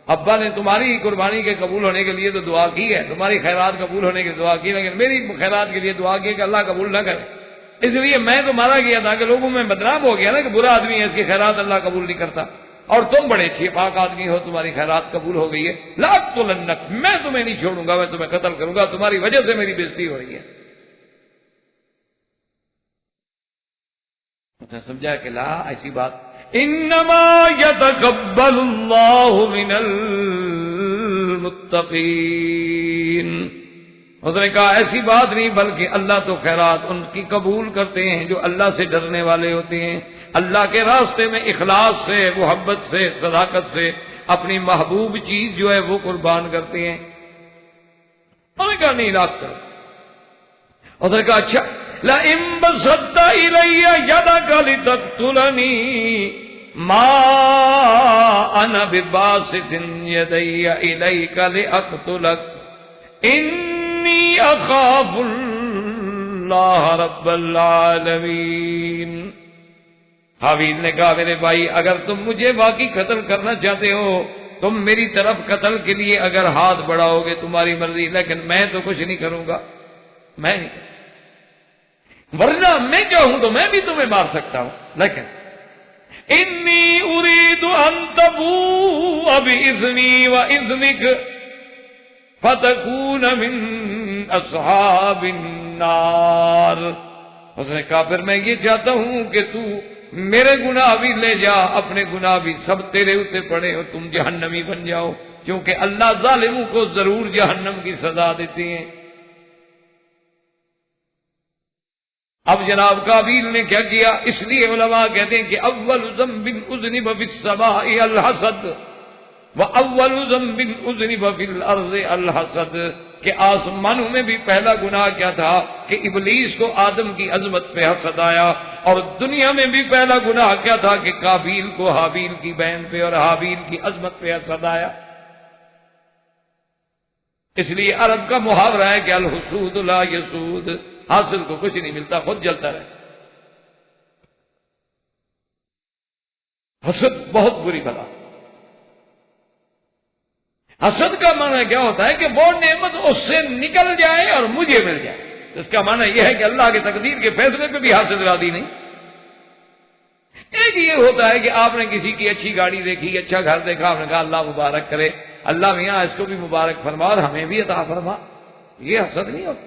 Speaker 2: ابا نے تمہاری قربانی کے قبول ہونے کے لیے تو دعا کی ہے، تمہاری خیرات قبول ہونے کی دعا کی، لیکن میری خیرات کے لیے دعا کی کہ اللہ قبول نہ کرے، اس لیے میں تمہارا کیا تھا کہ لوگوں میں بدنام ہو گیا نا کہ برا آدمی ہے اس کی خیرات اللہ قبول نہیں کرتا، اور تم بڑے اچھے پاک آدمی ہو، تمہاری خیرات قبول ہو گئی ہے، لاقتلنک، میں تمہیں نہیں چھوڑوں گا، میں تمہیں قتل کروں گا، تمہاری وجہ سے میری بےزتی ہو رہی ہے۔ اس نے سمجھا کہ لا ایسی بات، انما یتقبل اللہ من المتقین، اس نے کہا ایسی بات نہیں، بلکہ اللہ تو خیرات ان کی قبول کرتے ہیں جو اللہ سے ڈرنے والے ہوتے ہیں، اللہ کے راستے میں اخلاص سے، محبت سے، صداقت سے اپنی محبوب چیز جو ہے وہ قربان کرتے ہیں۔ انہوں نے کہا نہیں لاکھ کر، اس نے کہا اچھا لئن بسطت الی یدک لتقتلنی ما انا بباسط یدی الیک لاقتلک انی اخاف اللہ رب العالمین۔ حابیل نے کہا میرے بھائی اگر تم مجھے واقعی قتل کرنا چاہتے ہو، تم میری طرف قتل کے لیے اگر ہاتھ بڑھاؤ گے تمہاری مرضی، لیکن میں تو کچھ نہیں کروں گا، میں نہیں، ورنہ میں چاہوں تو میں بھی تمہیں مار سکتا ہوں، لیکن انی اريد ان تبوء باذنی واذنک فتکون من اصحاب النار۔ اس نے کہا پھر میں یہ چاہتا ہوں کہ تو میرے گناہ بھی لے جا، اپنے گناہ بھی سب تیرے اوپر پڑے اور تم جہنمی بن جاؤ، کیونکہ اللہ ظالموں کو ضرور جہنم کی سزا دیتے ہیں۔ اب جناب قابیل نے کیا کیا؟ اس لیے علماء کہتے ہیں کہ اول ذنب اذنب فی السماء الحسد واول ذنب اذنب فی الارض الحسد، کہ آسمانوں میں بھی پہلا گناہ کیا تھا کہ ابلیس کو آدم کی عظمت پہ حسد آیا، اور دنیا میں بھی پہلا گناہ کیا تھا کہ قابیل کو حابیل کی بہن پہ اور حابیل کی عظمت پہ حسد آیا۔ اس لیے عرب کا محاورہ ہے کہ الحسود لا یسود، حاصل کو کچھ نہیں ملتا، خود جلتا رہے۔ حسد بہت بری بلا۔ حسد کا معنی کیا ہوتا ہے کہ وہ نعمت اس سے نکل جائے اور مجھے مل جائے، اس کا معنی یہ ہے کہ اللہ کی تقدیر کے فیصلے پہ بھی حاصل راضی نہیں۔ ایک یہ ہوتا ہے کہ آپ نے کسی کی اچھی گاڑی دیکھی، اچھا گھر دیکھا، آپ نے کہا اللہ مبارک کرے، اللہ میاں اس کو بھی مبارک فرما اور ہمیں بھی عطا فرما، یہ حسد نہیں ہوتا۔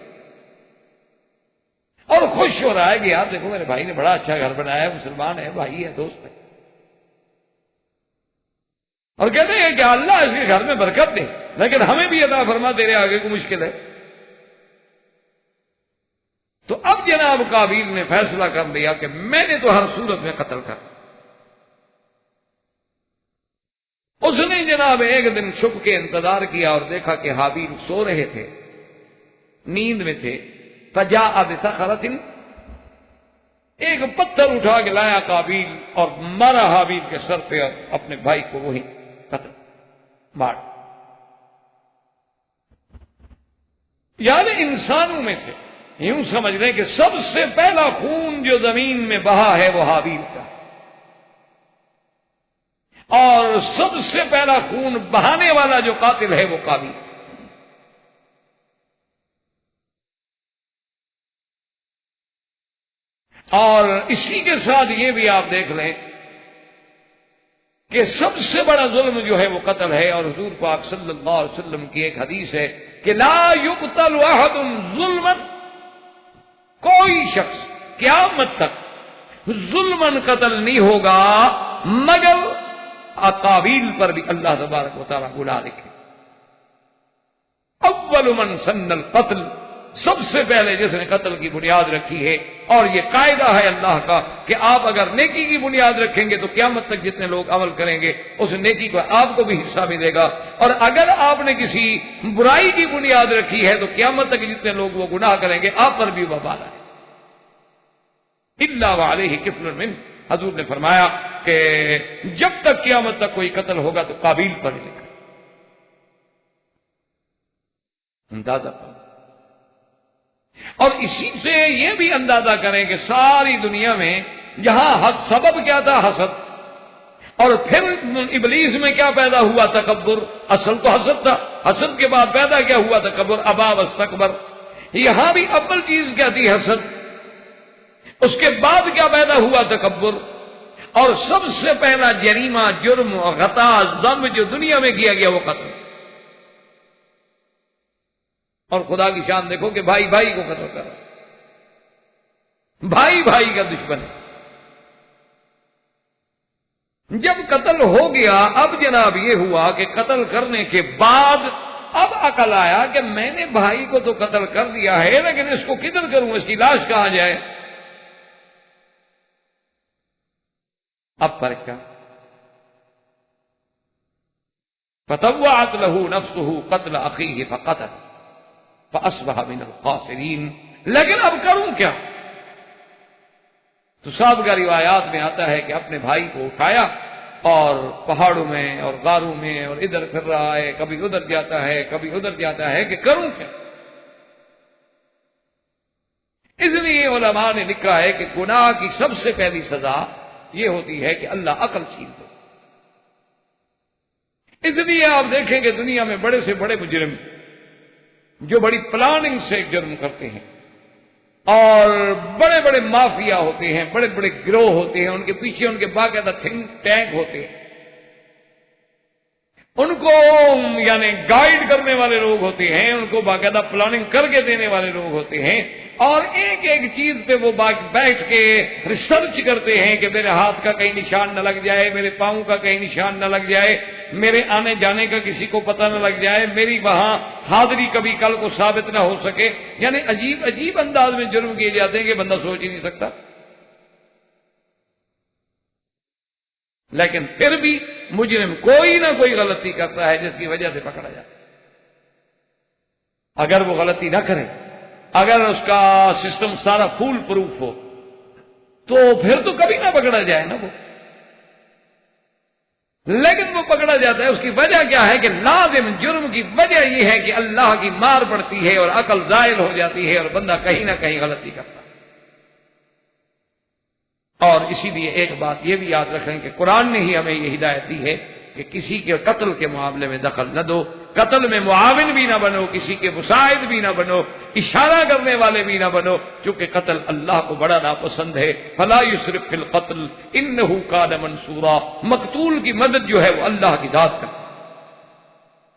Speaker 2: اور خوش ہو رہا ہے کہ یار دیکھو میرے بھائی نے بڑا اچھا گھر بنایا ہے، مسلمان ہے، بھائی ہے، دوست ہے، اور کہتے ہیں کہ اللہ اس کے گھر میں برکت دے لیکن ہمیں بھی عطا فرما، تیرے آگے کو مشکل ہے۔ تو اب جناب قابیل نے فیصلہ کر لیا کہ میں نے تو ہر صورت میں قتل کر۔ اس نے جناب ایک دن چھپ کے انتظار کیا اور دیکھا کہ حابیل سو رہے تھے، نیند میں تھے۔ فجاء بصخرۃ، ایک پتھر اٹھا کے لایا قابیل اور مارا حابیل کے سر پہ اور اپنے بھائی کو وہی قتل مار۔ یعنی انسانوں میں سے یوں سمجھ لیں کہ سب سے پہلا خون جو زمین میں بہا ہے وہ حابیل کا، اور سب سے پہلا خون بہانے والا جو قاتل ہے وہ قابیل۔ اور اسی کے ساتھ یہ بھی آپ دیکھ لیں کہ سب سے بڑا ظلم جو ہے وہ قتل ہے، اور حضور پاک صلی اللہ علیہ وسلم کی ایک حدیث ہے کہ لا یقتل احد ظلما، کوئی شخص قیامت تک ظلمن قتل نہیں ہوگا مگر قابیل پر بھی اللہ تبارک و تعالیٰ گناہ لکھے۔ اول من سن القتل، سب سے پہلے جس نے قتل کی بنیاد رکھی ہے، اور یہ قاعدہ ہے اللہ کا کہ آپ اگر نیکی کی بنیاد رکھیں گے تو قیامت تک جتنے لوگ عمل کریں گے اس نیکی کو آپ کو بھی حصہ ملے گا، اور اگر آپ نے کسی برائی کی بنیاد رکھی ہے تو قیامت تک جتنے لوگ وہ گناہ کریں گے آپ پر بھی وبال ہے۔ الا وعلیہ کفل من، حضور نے فرمایا کہ جب تک قیامت تک کوئی قتل ہوگا تو قابیل پر ہی لکھا۔ اندازہ کریں، اور اسی سے یہ بھی اندازہ کریں کہ ساری دنیا میں جہاں سبب کیا تھا حسد، اور پھر ابلیس میں کیا پیدا ہوا؟ تکبر۔ اصل تو حسد تھا، حسد کے بعد پیدا کیا ہوا؟ تکبر، ابا واستکبر۔ یہاں بھی اول چیز کیا تھی؟ حسد۔ اس کے بعد کیا پیدا ہوا؟ تکبر۔ اور سب سے پہلا جریمہ، جرم، خطا، ذنب جو دنیا میں کیا گیا وہ قتل۔ اور خدا کی شان دیکھو کہ بھائی بھائی کو قتل کر رہا، بھائی بھائی کا دشمن ہے۔ جب قتل ہو گیا اب جناب یہ ہوا کہ قتل کرنے کے بعد اب عقل آیا کہ میں نے بھائی کو تو قتل کر دیا ہے، لیکن اس کو کدھر کروں، اس کی لاش کہاں جائے؟ اب پر کیا؟ فطوعت له نفسه قتل اخیہ فقتل فاصبح من الخاسرین، لیکن اب کروں کیا؟ تو سابقہ روایات میں آتا ہے کہ اپنے بھائی کو اٹھایا اور پہاڑوں میں اور غاروں میں اور ادھر پھر رہا ہے، کبھی ادھر جاتا ہے کبھی ادھر جاتا ہے کہ کروں کیا؟ اس لیے علماء نے لکھا ہے کہ گناہ کی سب سے پہلی سزا یہ ہوتی ہے کہ اللہ عقل چھین دے۔ اس لیے آپ دیکھیں کہ دنیا میں بڑے سے بڑے مجرم جو بڑی پلاننگ سے جرم کرتے ہیں اور بڑے بڑے مافیا ہوتے ہیں، بڑے بڑے گروہ ہوتے ہیں، ان کے پیچھے ان کے باقاعدہ تھنک ٹینک ہوتے ہیں، ان کو یعنی گائیڈ کرنے والے لوگ ہوتے ہیں، ان کو باقاعدہ پلاننگ کر کے دینے والے لوگ ہوتے ہیں، اور ایک ایک چیز پہ وہ بیٹھ کے ریسرچ کرتے ہیں کہ میرے ہاتھ کا کہیں نشان نہ لگ جائے، میرے پاؤں کا کہیں نشان نہ لگ جائے، میرے آنے جانے کا کسی کو پتہ نہ لگ جائے، میری وہاں حاضری کبھی کل کو ثابت نہ ہو سکے، یعنی عجیب عجیب انداز میں جرم کیے جاتے ہیں کہ بندہ سوچ ہی نہیں سکتا۔ لیکن پھر بھی مجرم کوئی نہ کوئی غلطی کرتا ہے جس کی وجہ سے پکڑا جاتا ہے۔ اگر وہ غلطی نہ کرے، اگر اس کا سسٹم سارا فول پروف ہو تو پھر تو کبھی نہ پکڑا جائے نا وہ، لیکن وہ پکڑا جاتا ہے۔ اس کی وجہ کیا ہے کہ لازم جرم کی وجہ یہ ہے کہ اللہ کی مار پڑتی ہے اور عقل زائل ہو جاتی ہے اور بندہ کہیں نہ کہیں غلطی کرتا ہے۔ اور اسی لیے ایک بات یہ بھی یاد رکھیں کہ قرآن نے ہی ہمیں یہ ہدایت دی ہے کہ کسی کے قتل کے معاملے میں دخل نہ دو، قتل میں معاون بھی نہ بنو، کسی کے مساعد بھی نہ بنو، اشارہ کرنے والے بھی نہ بنو، چونکہ قتل اللہ کو بڑا ناپسند ہے۔ فلا یسرف فی القتل انہ کان منصورا، مقتول کی مدد جو ہے وہ اللہ کی ذات کا،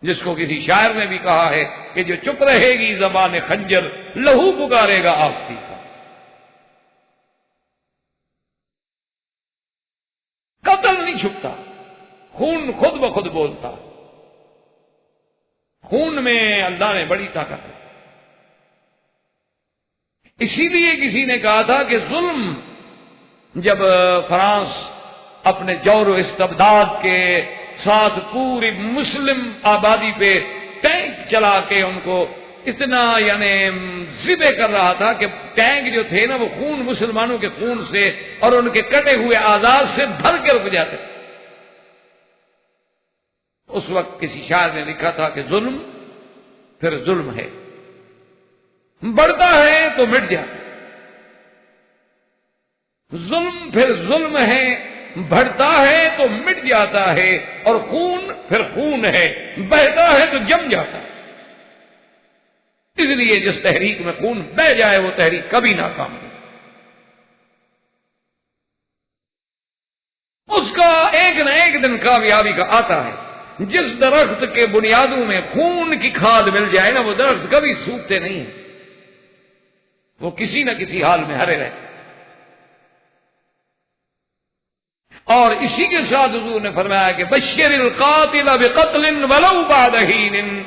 Speaker 2: جس کو کسی شاعر نے بھی کہا ہے کہ جو چپ رہے گی زبان خنجر، لہو پکارے گا آستی کا۔ قتل نہیں چھپتا، خون خود بخود بولتا، خون میں اللہ نے بڑی طاقت ہے۔ اسی لیے کسی نے کہا تھا کہ ظلم، جب فرانس اپنے جور و استبداد کے ساتھ پوری مسلم آبادی پہ ٹینک چلا کے ان کو اتنا یعنی ذبح کر رہا تھا کہ ٹینک جو تھے نا وہ خون، مسلمانوں کے خون سے اور ان کے کٹے ہوئے اعضاء سے بھر کے رک جاتے۔ اس وقت کسی شاعر نے لکھا تھا کہ ظلم پھر ظلم ہے، بڑھتا ہے تو مٹ جاتا، ظلم پھر ظلم ہے، بڑھتا ہے تو مٹ جاتا ہے، اور خون پھر خون ہے، بہتا ہے تو جم جاتا ہے۔ اس لیے جس تحریک میں خون بہ جائے وہ تحریک کبھی ناکام نہیں، اس کا ایک نہ ایک دن کامیابی کا آتا ہے۔ جس درخت کے بنیادوں میں خون کی کھاد مل جائے نا وہ درخت کبھی سوکھتے نہیں ہیں، وہ کسی نہ کسی حال میں ہرے رہتے۔ اور اسی کے ساتھ حضور نے فرمایا کہ بشر القاتل بقتل ولو بعد حین،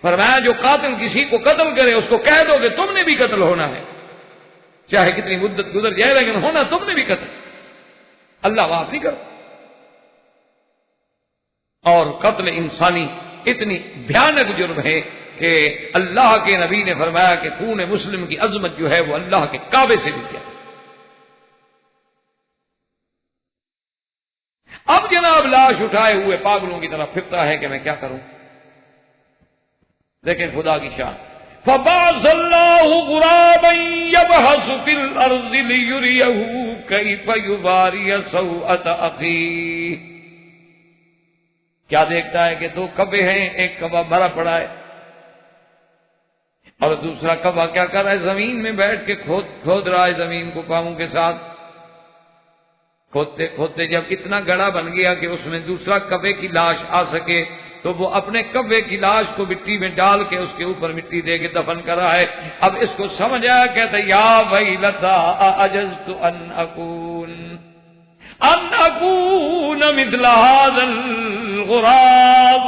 Speaker 2: فرمایا جو قاتل کسی کو قتل کرے اس کو کہہ دو کہ تم نے بھی قتل ہونا ہے، چاہے کتنی مدت گزر جائے لیکن ہونا تم نے بھی قتل، اللہ معاف نہیں کرتا۔ اور قتل انسانی اتنی بھیانک جرم ہے کہ اللہ کے نبی نے فرمایا کہ خون مسلم کی عظمت جو ہے وہ اللہ کے کعبے سے بھی زیادہ۔ اب جناب لاش اٹھائے ہوئے پاگلوں کی طرف پھرتا ہے کہ میں کیا کروں، لیکن خدا کی شان فبعث اللہ غرابا یبحث فی الارض لیریہ کیف یواری سوءۃ اخیہ۔ کیا دیکھتا ہے کہ دو کبے ہیں، ایک کبا مرا پڑا ہے اور دوسرا کبا کیا کر رہا ہے، زمین میں بیٹھ کے کھود رہا ہے زمین کو پاؤں کے ساتھ، کھودتے کھودتے جب اتنا گڑھا بن گیا کہ اس میں دوسرا کبے کی لاش آ سکے تو وہ اپنے کبے کی لاش کو مٹی میں ڈال کے اس کے اوپر مٹی دے کے دفن کر رہا ہے۔ اب اس کو سمجھ آیا، کہتا یا ویلتا اعجزت ان اکون، ان اکون مثل هذا الغراب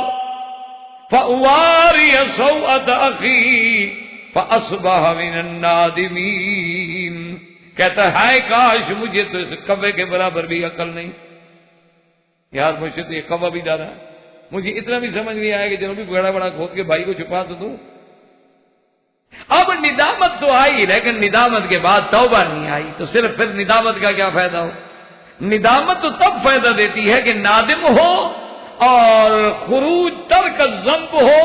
Speaker 2: فاواری سوءة اخی فاصبح من النادمین. کہتا ہے کاش مجھے تو اس کوے کے برابر بھی عقل نہیں. یار مجھ سے تو یہ کوہ بھی ڈرا ہے. مجھے اتنا بھی سمجھ نہیں آیا کہ چلو بھی بڑا بڑا کھود کے بھائی کو چھپا تو دوں. اب ندامت تو آئی لیکن ندامت کے بعد توبہ نہیں آئی تو صرف پھر ندامت کا کیا فائدہ ہو. ندامت تو تب فائدہ دیتی ہے کہ نادم ہو اور خروج ترک الذنب ہو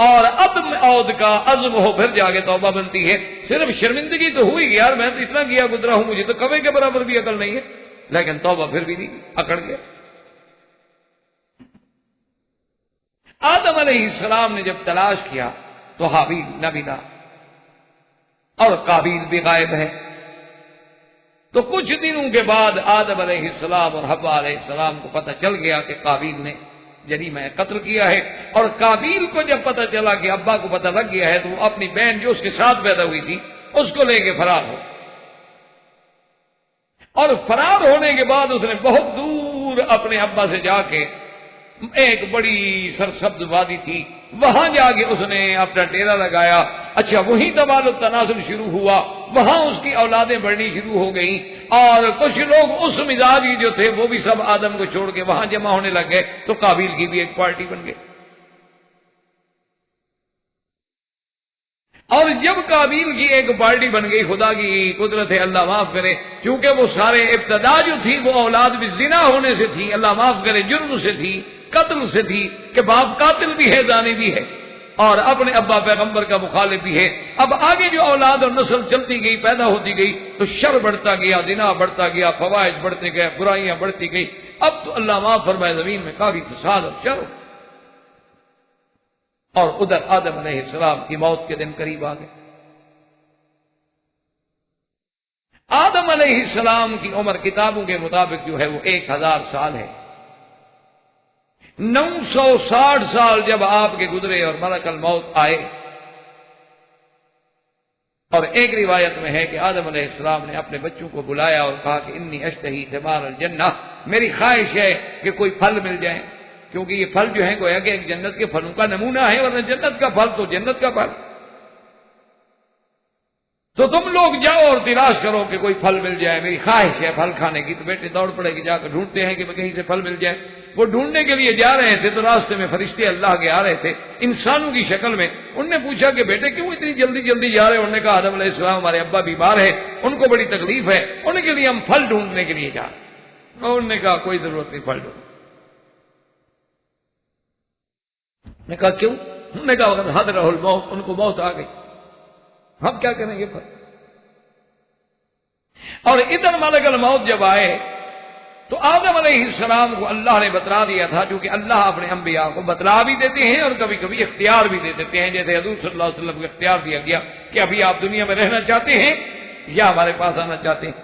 Speaker 2: اور عدم عود کا عزم ہو, پھر جا کے توبہ بنتی ہے. صرف شرمندگی تو ہوئی کہ یار میں تو اتنا کیا گزرا ہوں, مجھے تو کوے کے برابر بھی عقل نہیں ہے, لیکن توبہ پھر بھی نہیں, اکڑ گیا. آدم علیہ السلام نے جب تلاش کیا تو حابیل نہ ملا اور قابیل بھی غائب ہے. تو کچھ دنوں کے بعد آدم علیہ السلام اور حوا علیہ السلام کو پتہ چل گیا کہ قابیل نے جریمہ قتل کیا ہے. اور قابیل کو جب پتہ چلا کہ ابا کو پتہ لگ گیا ہے تو وہ اپنی بہن جو اس کے ساتھ پیدا ہوئی تھی اس کو لے کے فرار ہو. اور فرار ہونے کے بعد اس نے بہت دور اپنے ابا سے جا کے ایک بڑی سرسبز وادی تھی وہاں جا کے اس نے اپنا ڈیرا لگایا. اچھا وہیں تبادل تناسل شروع ہوا, وہاں اس کی اولادیں بڑھنی شروع ہو گئیں اور کچھ لوگ اس مزاجی جو تھے وہ بھی سب آدم کو چھوڑ کے وہاں جمع ہونے لگ گئے تو قابیل کی بھی ایک پارٹی بن گئی. اور جب قابیل کی ایک پارٹی بن گئی, خدا کی قدرت ہے اللہ معاف کرے, کیونکہ وہ سارے ابتدا جو تھی وہ اولاد بھی زنا ہونے سے تھی, اللہ معاف کرے جرم سے تھی, قتل سے تھی کہ باپ قاتل بھی ہے زانی بھی ہے اور اپنے ابا پیغمبر کا مخالف بھی ہے. اب آگے جو اولاد اور نسل چلتی گئی پیدا ہوتی گئی تو شر بڑھتا گیا, زنا بڑھتا گیا, فواحش بڑھتے گئے, برائیاں بڑھتی گئی. اب تو اللہ معاف فرمائے زمین میں کافی فساد اور شر. اور ادھر آدم علیہ السلام کی موت کے دن قریب آ گئے. آدم علیہ السلام کی عمر کتابوں کے مطابق جو ہے وہ 1000 سال ہے. 960 سال جب آپ کے گزرے اور ملک الموت آئے. اور ایک روایت میں ہے کہ آدم علیہ السلام نے اپنے بچوں کو بلایا اور کہا کہ انی اشتہی ثمار الجنہ, میری خواہش ہے کہ کوئی پھل مل جائے, کیونکہ یہ پھل جو ہیں گویا کہ ایک جنت کے پھلوں کا نمونہ ہے, ورنہ جنت کا پھل تو جنت کا پھل. تو تم لوگ جاؤ اور تلاش کرو کہ کوئی پھل مل جائے, میری خواہش ہے پھل کھانے کی. تو بیٹے دوڑ پڑے کہ جا کر ڈھونڈتے ہیں کہ کہیں سے پھل مل جائے. وہ ڈھونڈنے کے لیے جا رہے تھے تو راستے میں فرشتے اللہ کے آ رہے تھے انسانوں کی شکل میں. انہوں نے پوچھا کہ بیٹے کیوں اتنی جلدی جلدی جا رہے ہیں؟ انہوں نے کہا آدم علیہ السلام ہمارے ابا بیمار ہے, ان کو بڑی تکلیف ہے, ان کے لیے ہم پھل ڈھونڈنے کے لیے جا رہے ہیں. انہوں نے کہا کوئی ضرورت نہیں پھل ڈھونڈ. نے کہا کیوں؟ انہوں نے کہا حضر الموت, ان کو موت آ گئی, ہم کیا کریں گے پھل. اور ادھر ملک الموت جب آئے تو آدم علیہ السلام کو اللہ نے بتلا دیا تھا, کیونکہ اللہ اپنے انبیاء کو بتلا بھی دیتے ہیں اور کبھی کبھی اختیار بھی دے دیتے ہیں. جیسے حضور صلی اللہ علیہ وسلم کو اختیار دیا گیا کہ ابھی آپ دنیا میں رہنا چاہتے ہیں یا ہمارے پاس آنا چاہتے ہیں.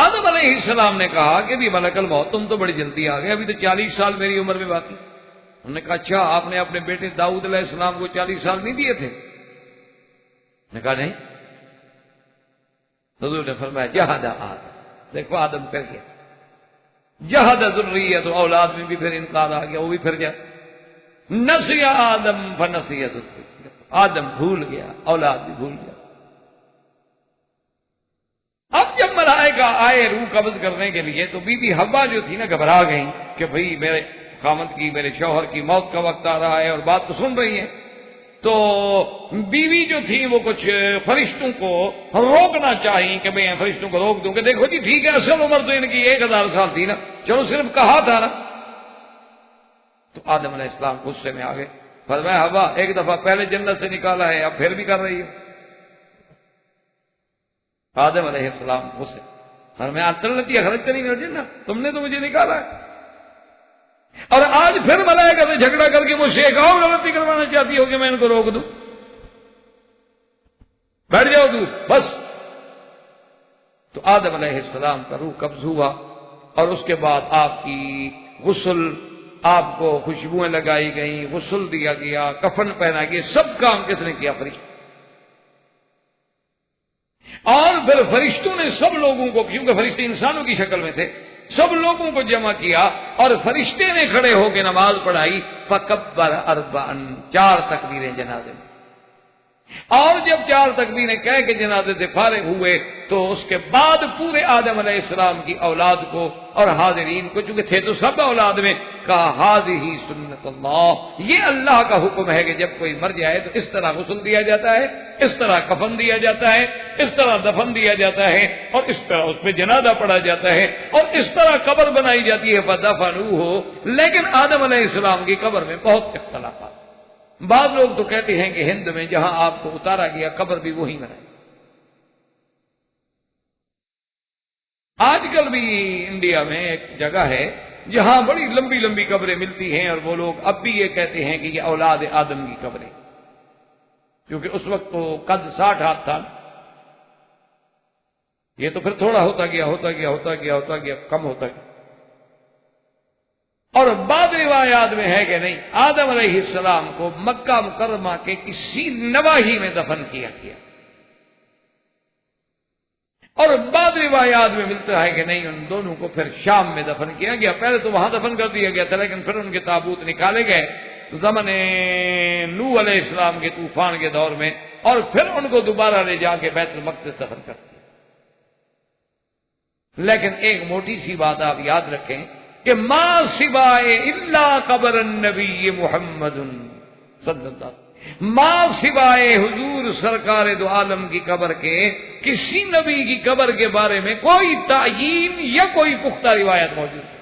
Speaker 2: آدم علیہ السلام نے کہا کہ بھی ملک الموت تم تو بڑی جلدی آ گئے, ابھی تو 40 سال میری عمر میں باقی. انہوں نے کہا اچھا آپ نے اپنے بیٹے داؤد علیہ السلام کو 40 سال نہیں دیے تھے؟ نے کہا نہیں. حضور نے فرمایا جہاد آدم, دیکھو آدم کر گیا, جہاد ذریت و اولاد میں بھی پھر انکار آ گیا, وہ بھی پھر جا نسی آدم فنسیت, آدم بھول گیا, اولاد بھی بھول گیا. اب جب ملائکہ آئے روح قبض کرنے کے لیے تو بی بی حوا جو تھی نا گھبرا گئی کہ بھئی میرے خامد کی, میرے شوہر کی موت کا وقت آ رہا ہے اور بات تو سن رہی ہے. تو بیوی جو تھی وہ کچھ فرشتوں کو روکنا چاہیے کہ میں فرشتوں کو روک دوں کہ دیکھو جی ٹھیک ہے اصل عمر تو ان کی 1000 سال تھی نا, چلو صرف کہا تھا نا. تو آدم علیہ السلام غصے میں آ گئے, فرمایا حوا ایک دفعہ پہلے جنت سے نکالا ہے اب پھر بھی کر رہی ہے. آدم علیہ السلام غصے, فرمایا التي اخرجتني من الجنة, تم نے تو مجھے نکالا ہے اور آج پھر ملائکہ سے جھگڑا کر کے مجھ سے ایک اور غلطی کروانا چاہتی ہو کہ میں ان کو روک دوں. بیٹھ جاؤ دور بس. تو آدم علیہ السلام کا روح قبض ہوا اور اس کے بعد آپ کی غسل, آپ کو خوشبوئیں لگائی گئیں, غسل دیا گیا, کفن پہنا گیا, سب کام کس نے کیا؟ فرشتے. اور پھر فرشتوں نے سب لوگوں کو، کیونکہ فرشتے انسانوں کی شکل میں تھے، سب لوگوں کو جمع کیا اور فرشتے نے کھڑے ہو کے نماز پڑھائی، فکبر اربعا، 4 تکبیریں جنازے میں، اور جب 4 تکبیریں کہہ کے جنازے سے فارغ ہوئے تو اس کے بعد پورے آدم علیہ السلام کی اولاد کو اور حاضرین کو، چونکہ تھے تو سب اولاد میں، کہا ھذہ سنت اللہ، یہ اللہ کا حکم ہے کہ جب کوئی مر جائے تو اس طرح غسل دیا جاتا ہے، اس طرح کفن دیا جاتا ہے، اس طرح دفن دیا جاتا ہے، اور اس طرح اس پہ جنازہ پڑھا جاتا ہے، اور اس طرح قبر بنائی جاتی ہے فدفنوہ۔ لیکن آدم علیہ السلام کی قبر میں بہت اختلافات۔ بعض لوگ تو کہتے ہیں کہ ہند میں جہاں آپ کو اتارا گیا قبر بھی وہی بنائی۔ آج کل بھی انڈیا میں ایک جگہ ہے جہاں بڑی لمبی لمبی قبریں ملتی ہیں، اور وہ لوگ اب بھی یہ کہتے ہیں کہ یہ اولاد آدم کی قبریں، کیونکہ اس وقت تو قد 60 ہاتھ تھا، یہ تو پھر تھوڑا ہوتا گیا کم ہوتا گیا۔ اور بعض روایات میں ہے کہ نہیں، آدم علیہ السلام کو مکہ مکرمہ کے کسی نواحی میں دفن کیا گیا، اور بعض روایات میں ملتا ہے کہ نہیں، ان دونوں کو پھر شام میں دفن کیا گیا۔ پہلے تو وہاں دفن کر دیا گیا تھا، لیکن پھر ان کے تابوت نکالے گئے زمن نوح علیہ السلام کے طوفان کے دور میں، اور پھر ان کو دوبارہ لے جا کے بیت المقدس دفن کر دیا۔ لیکن ایک موٹی سی بات آپ یاد رکھیں کہ ما سوائے الا قبر النبی محمد صلی اللہ علیہ وسلم، ما سوائے حضور سرکار دو عالم کی قبر کے کسی نبی کی قبر کے بارے میں کوئی تعیین یا کوئی پختہ روایت موجود ہے۔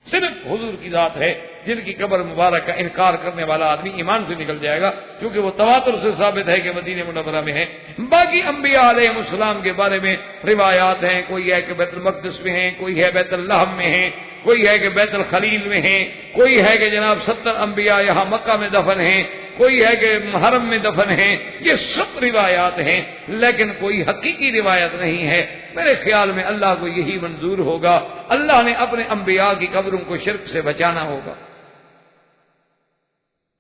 Speaker 2: صرف حضور کی ذات ہے جن کی قبر مبارک کا انکار کرنے والا آدمی ایمان سے نکل جائے گا، کیونکہ وہ تواتر سے ثابت ہے کہ مدینہ منورہ میں ہے۔ باقی انبیاء علیہ السلام کے بارے میں روایات ہیں، کوئی ہے کہ بیت المقدس میں ہیں، کوئی ہے بیت اللحم میں ہیں، کوئی ہے کہ بیت الخلیل میں ہیں، کوئی ہے کہ جناب 70 انبیاء یہاں مکہ میں دفن ہیں، کوئی ہے کہ حرم میں دفن ہیں۔ یہ سب روایات ہیں، لیکن کوئی حقیقی روایت نہیں ہے۔ میرے خیال میں اللہ کو یہی منظور ہوگا، اللہ نے اپنے انبیاء کی قبروں کو شرک سے بچانا ہوگا۔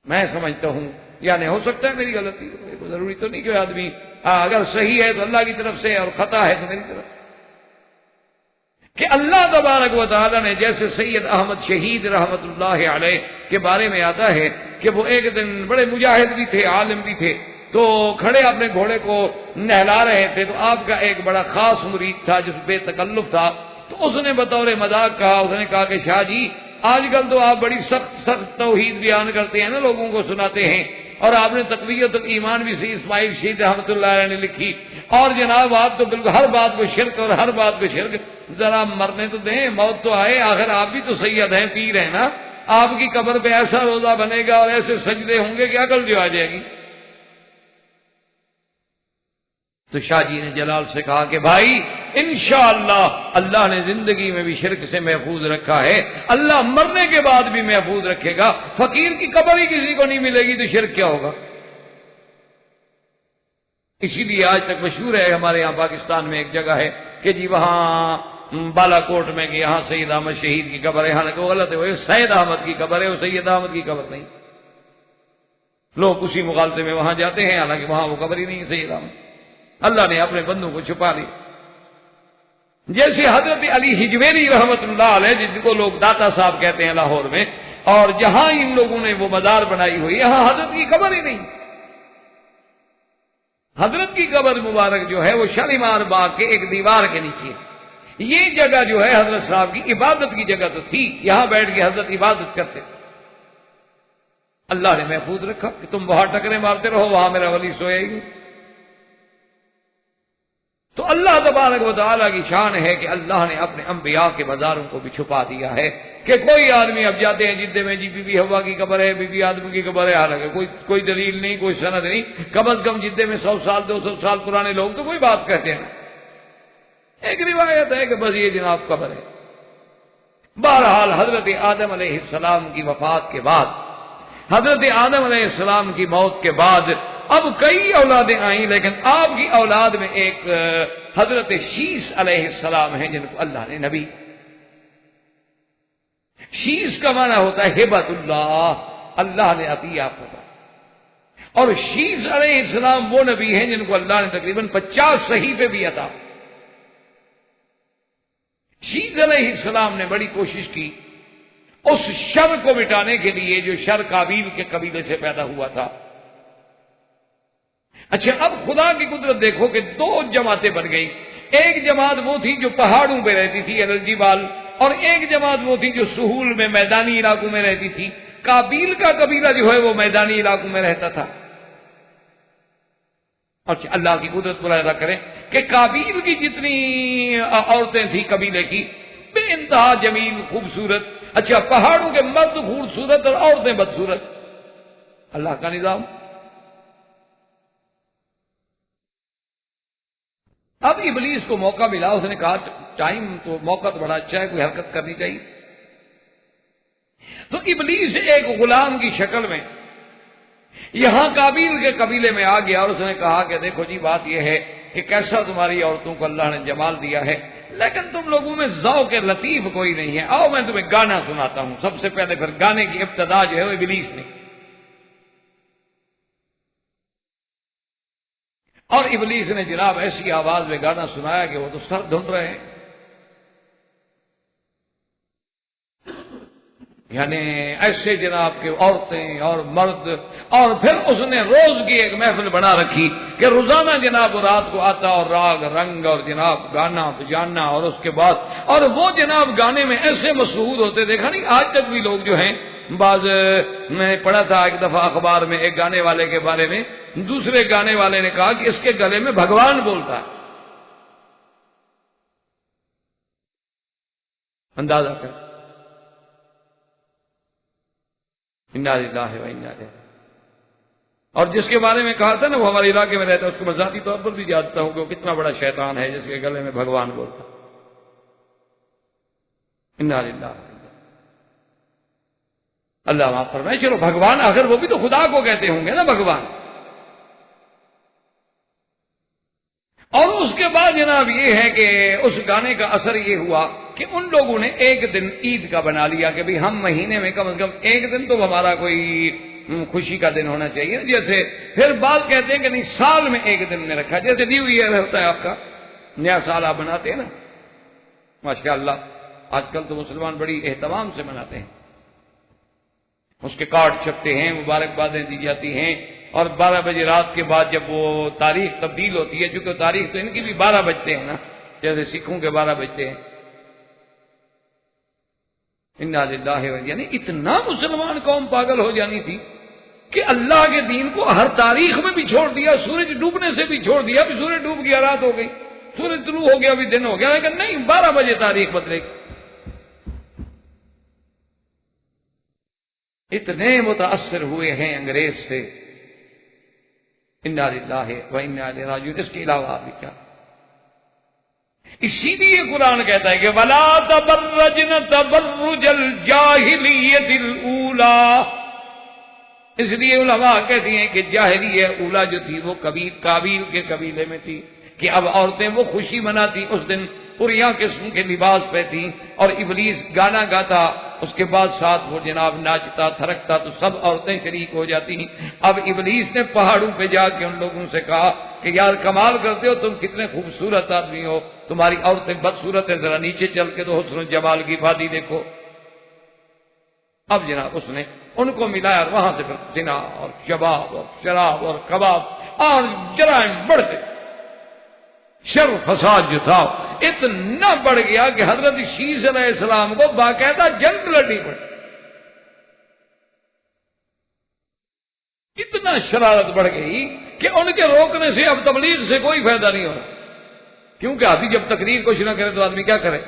Speaker 2: میں سمجھتا ہوں، یعنی ہو سکتا ہے میری غلطی ہو، ضروری تو نہیں کہ آدمی اگر صحیح ہے تو اللہ کی طرف سے اور خطا ہے تو میری طرف، کہ اللہ تبارک و تعالی نے جیسے سید احمد شہید رحمت اللہ علیہ کے بارے میں آتا ہے کہ وہ ایک دن بڑے مجاہد بھی تھے، عالم بھی تھے، تو کھڑے اپنے گھوڑے کو نہلا رہے تھے، تو آپ کا ایک بڑا خاص مرید تھا جس بے تکلف تھا، تو اس نے بطور مذاق کہا، اس نے کہا کہ شاہ جی آج کل تو آپ بڑی سخت توحید بیان کرتے ہیں نا، لوگوں کو سناتے ہیں، اور آپ نے تقویت الایمان بھی سی اسماعیل شہید رحمۃ اللہ علیہ نے لکھی، اور جناب آپ تو بالکل ہر بات کو شرک اور ہر بات کو شرک، ذرا مرنے تو دیں، موت تو آئے، آخر آپ بھی تو سید ہیں، پیر ہیں نا، آپ کی قبر پہ ایسا روزہ بنے گا اور ایسے سجدے ہوں گے کہ عقل جو آ جائے گی۔ تو شاہ جی نے جلال سے کہا کہ بھائی انشاءاللہ اللہ نے زندگی میں بھی شرک سے محفوظ رکھا ہے، اللہ مرنے کے بعد بھی محفوظ رکھے گا، فقیر کی قبر ہی کسی کو نہیں ملے گی تو شرک کیا ہوگا۔ اسی لیے آج تک مشہور ہے ہمارے یہاں پاکستان میں ایک جگہ ہے کہ جی وہاں بالا کوٹ میں کہ یہاں سید احمد شہید کی قبر ہے، حالانکہ وہ غلط ہے، وہ سید احمد کی قبر ہے، وہ سید احمد کی قبر نہیں۔ لوگ اسی مغالطے میں وہاں جاتے ہیں، حالانکہ وہاں وہ قبر ہی نہیں ہے سید احمد۔ اللہ نے اپنے بندوں کو چھپا لی، جیسے حضرت علی ہجویری رحمت اللہ علیہ جن کو لوگ داتا صاحب کہتے ہیں لاہور میں، اور جہاں ان لوگوں نے وہ مزار بنائی ہوئی، یہاں حضرت کی قبر ہی نہیں۔ حضرت کی قبر مبارک جو ہے وہ شالیمار باغ کے ایک دیوار کے نیچے ہے۔ یہ جگہ جو ہے حضرت صاحب کی عبادت کی جگہ تو تھی، یہاں بیٹھ کے حضرت عبادت کرتے تھے۔ اللہ نے محفوظ رکھا کہ تم وہاں ٹکرے مارتے رہو، وہاں میرا ولی سوئے گی۔ تو اللہ تبارک و تعالیٰ کی شان ہے کہ اللہ نے اپنے انبیاء کے مزاروں کو بھی چھپا دیا ہے، کہ کوئی آدمی اب جاتے ہیں جدے میں جی بی بی ہوا کی قبر ہے، بی بی آدم کی قبر ہے، حالانکہ کوئی دلیل نہیں، کوئی سند نہیں، کم از کم جدے میں 100 سال 200 سال پرانے لوگ تو کوئی بات کہتے ہیں، ایک روایت ہے کہ بس یہ جناب قبر ہے۔ بہرحال حضرت آدم علیہ السلام کی وفات کے بعد، حضرت آدم علیہ السلام کی موت کے بعد اب کئی اولادیں آئیں، لیکن آپ کی اولاد میں ایک حضرت شیس علیہ السلام ہیں جن کو اللہ نے نبی۔ شیس کا معنی ہوتا ہے ہبت اللہ، اللہ نے عطیہ فرمایا، اور شیس علیہ السلام وہ نبی ہیں جن کو اللہ نے تقریباً 50 صحیفے بھی عطا. شیس علیہ السلام نے بڑی کوشش کی اس شر کو مٹانے کے لیے جو شر قابیل کے قبیلے سے پیدا ہوا تھا. اچھا، اب خدا کی قدرت دیکھو کہ 2 جماعتیں بن گئی. ایک جماعت وہ تھی جو پہاڑوں پہ رہتی تھی الجبال، اور ایک جماعت وہ تھی جو سہول میں میدانی علاقوں میں رہتی تھی. قابیل کا قبیلہ جو ہے وہ میدانی علاقوں میں رہتا تھا. اور اللہ کی قدرت ملاحظہ کریں کہ قابیل کی جتنی عورتیں تھیں قبیلے کی بے انتہا جمیل خوبصورت. اچھا، پہاڑوں کے مرد خوبصورت اور عورتیں بدصورت. اللہ کا نظام. اب ابلیس کو موقع ملا، اس نے کہا ٹائم تو موقع تو بڑا اچھا ہے، کوئی حرکت کرنی چاہیے. تو ابلیس ایک غلام کی شکل میں یہاں قابیل کے قبیلے میں آ گیا اور اس نے کہا کہ دیکھو جی، بات یہ ہے کہ کیسا تمہاری عورتوں کو اللہ نے جمال دیا ہے، لیکن تم لوگوں میں ذوق لطیف کوئی نہیں ہے. آؤ میں تمہیں گانا سناتا ہوں. سب سے پہلے پھر گانے کی ابتدا جو ہے وہ ابلیس نے. اور ابلیس نے جناب ایسی آواز میں گانا سنایا کہ وہ تو سر دھن رہے ہیں. یعنی ایسے جناب کہ عورتیں اور مرد. اور پھر اس نے روز کی ایک محفل بنا رکھی کہ روزانہ جناب رات کو آتا اور راگ رنگ اور جناب گانا بجانا. اور اس کے بعد اور وہ جناب گانے میں ایسے مشہور ہوتے. دیکھا نہیں آج تک بھی لوگ جو ہیں، بعض میں نے پڑھا تھا ایک دفعہ اخبار میں ایک گانے والے کے بارے میں، دوسرے گانے والے نے کہا کہ اس کے گلے میں بھگوان بولتا ہے. اندازہ کر. انا للہ و انا الیہ. اور جس کے بارے میں کہا تھا نا وہ ہمارے علاقے میں رہتا ہے، اس کو میں ذاتی طور پر بھی جانتا ہوں کہ وہ کتنا بڑا شیطان ہے جس کے گلے میں بھگوان بولتا. انا للہ. اللہ معاف فرمائے. چلو بھگوان، آخر وہ بھی تو خدا کو کہتے ہوں گے نا بھگوان. اور اس کے بعد جناب یہ ہے کہ اس گانے کا اثر یہ ہوا کہ ان لوگوں نے ایک دن عید کا بنا لیا کہ بھی ہم مہینے میں کم از کم ایک دن تو ہمارا کوئی خوشی کا دن ہونا چاہیے. جیسے پھر بعض کہتے ہیں کہ نہیں، سال میں ایک دن میں رکھا. جیسے نیو ایئر ہوتا ہے آپ کا نیا سال آپ بناتے ہیں نا، ماشاء اللہ آج کل تو مسلمان بڑی اہتمام سے مناتے ہیں. اس کے کارڈ چھپتے ہیں، مبارکبادیں دی جاتی ہیں. اور 12 بجے رات کے بعد جب وہ تاریخ تبدیل ہوتی ہے، چونکہ تاریخ تو ان کی بھی 12 بجتے ہیں نا، جیسے سکھوں کے 12 بجتے ہیں. انا للہ و یعنی اتنا مسلمان قوم پاگل ہو جانی تھی کہ اللہ کے دین کو ہر تاریخ میں بھی چھوڑ دیا. سورج ڈوبنے سے بھی چھوڑ دیا، بھی سورج ڈوب گیا رات ہو گئی، سورج طلوع ہو گیا بھی دن ہو گیا، لیکن نہیں 12 بجے تاریخ بدلے گی. اتنے متاثر ہوئے ہیں انگریز سے. انا للہ و انا الیہ راجعون. اس کے علاوہ بھی کیا؟ اسی لیے قرآن کہتا ہے کہ وَلَا تَبَرَّجْنَ تَبَرُّجَ الْجَاهِلِيَّةِ الْأُولَى. اس لیے علماء کہتی ہیں کہ جاہلیہ اولا جو تھی وہ قابیل کے قبیلے میں تھی کہ اب عورتیں وہ خوشی مناتی اس دن پوریا قسم کے لباس پہنتی اور ابلیس گانا گاتا، اس کے بعد ساتھ وہ جناب ناچتا تھرکتا تو سب عورتیں شریک ہو جاتی. اب ابلیس نے پہاڑوں پہ جا کے ان لوگوں سے کہا کہ یار کمال کرتے ہو، تم کتنے خوبصورت آدمی ہو، تمہاری عورتیں بدصورت ہیں، ذرا نیچے چل کے تو حسن و جمال کی وادی دیکھو. اب جناب اس نے ان کو ملایا اور وہاں سے پھر زنا اور شباب اور شراب اور کباب اور جرائم بڑھتے. شر فساد جو تھا اتنا بڑھ گیا کہ حضرت شیس علیہ السلام کو باقاعدہ جنگ لڑنی پڑی. اتنا شرارت بڑھ گئی کہ ان کے روکنے سے اب تبلیغ سے کوئی فائدہ نہیں ہو رہا. کیونکہ آدمی جب تقریر کچھ نہ کرے تو آدمی کیا کرے؟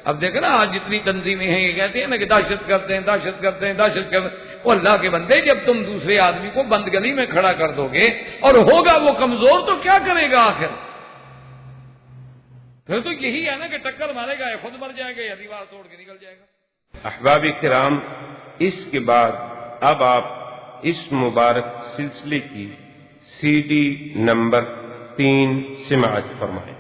Speaker 2: اب دیکھیں نا آج جتنی تنظیمیں ہیں یہ کہتے ہیں نا کہ دہشت کرتے ہیں دہشت کرتے ہیں دہشت کرتے ہیں. وہ اللہ کے بندے، جب تم دوسرے آدمی کو بند گلی میں کھڑا کر دو گے اور ہوگا وہ کمزور تو کیا کرے گا آخر؟ پھر تو یہی ہے نا کہ ٹکر مارے گا یا خود مر جائے گا یا دیوار توڑ کے نکل جائے گا.
Speaker 1: احباب کرام، اس کے بعد اب آپ اس مبارک سلسلے کی CD نمبر 3 سماعت فرمائیں.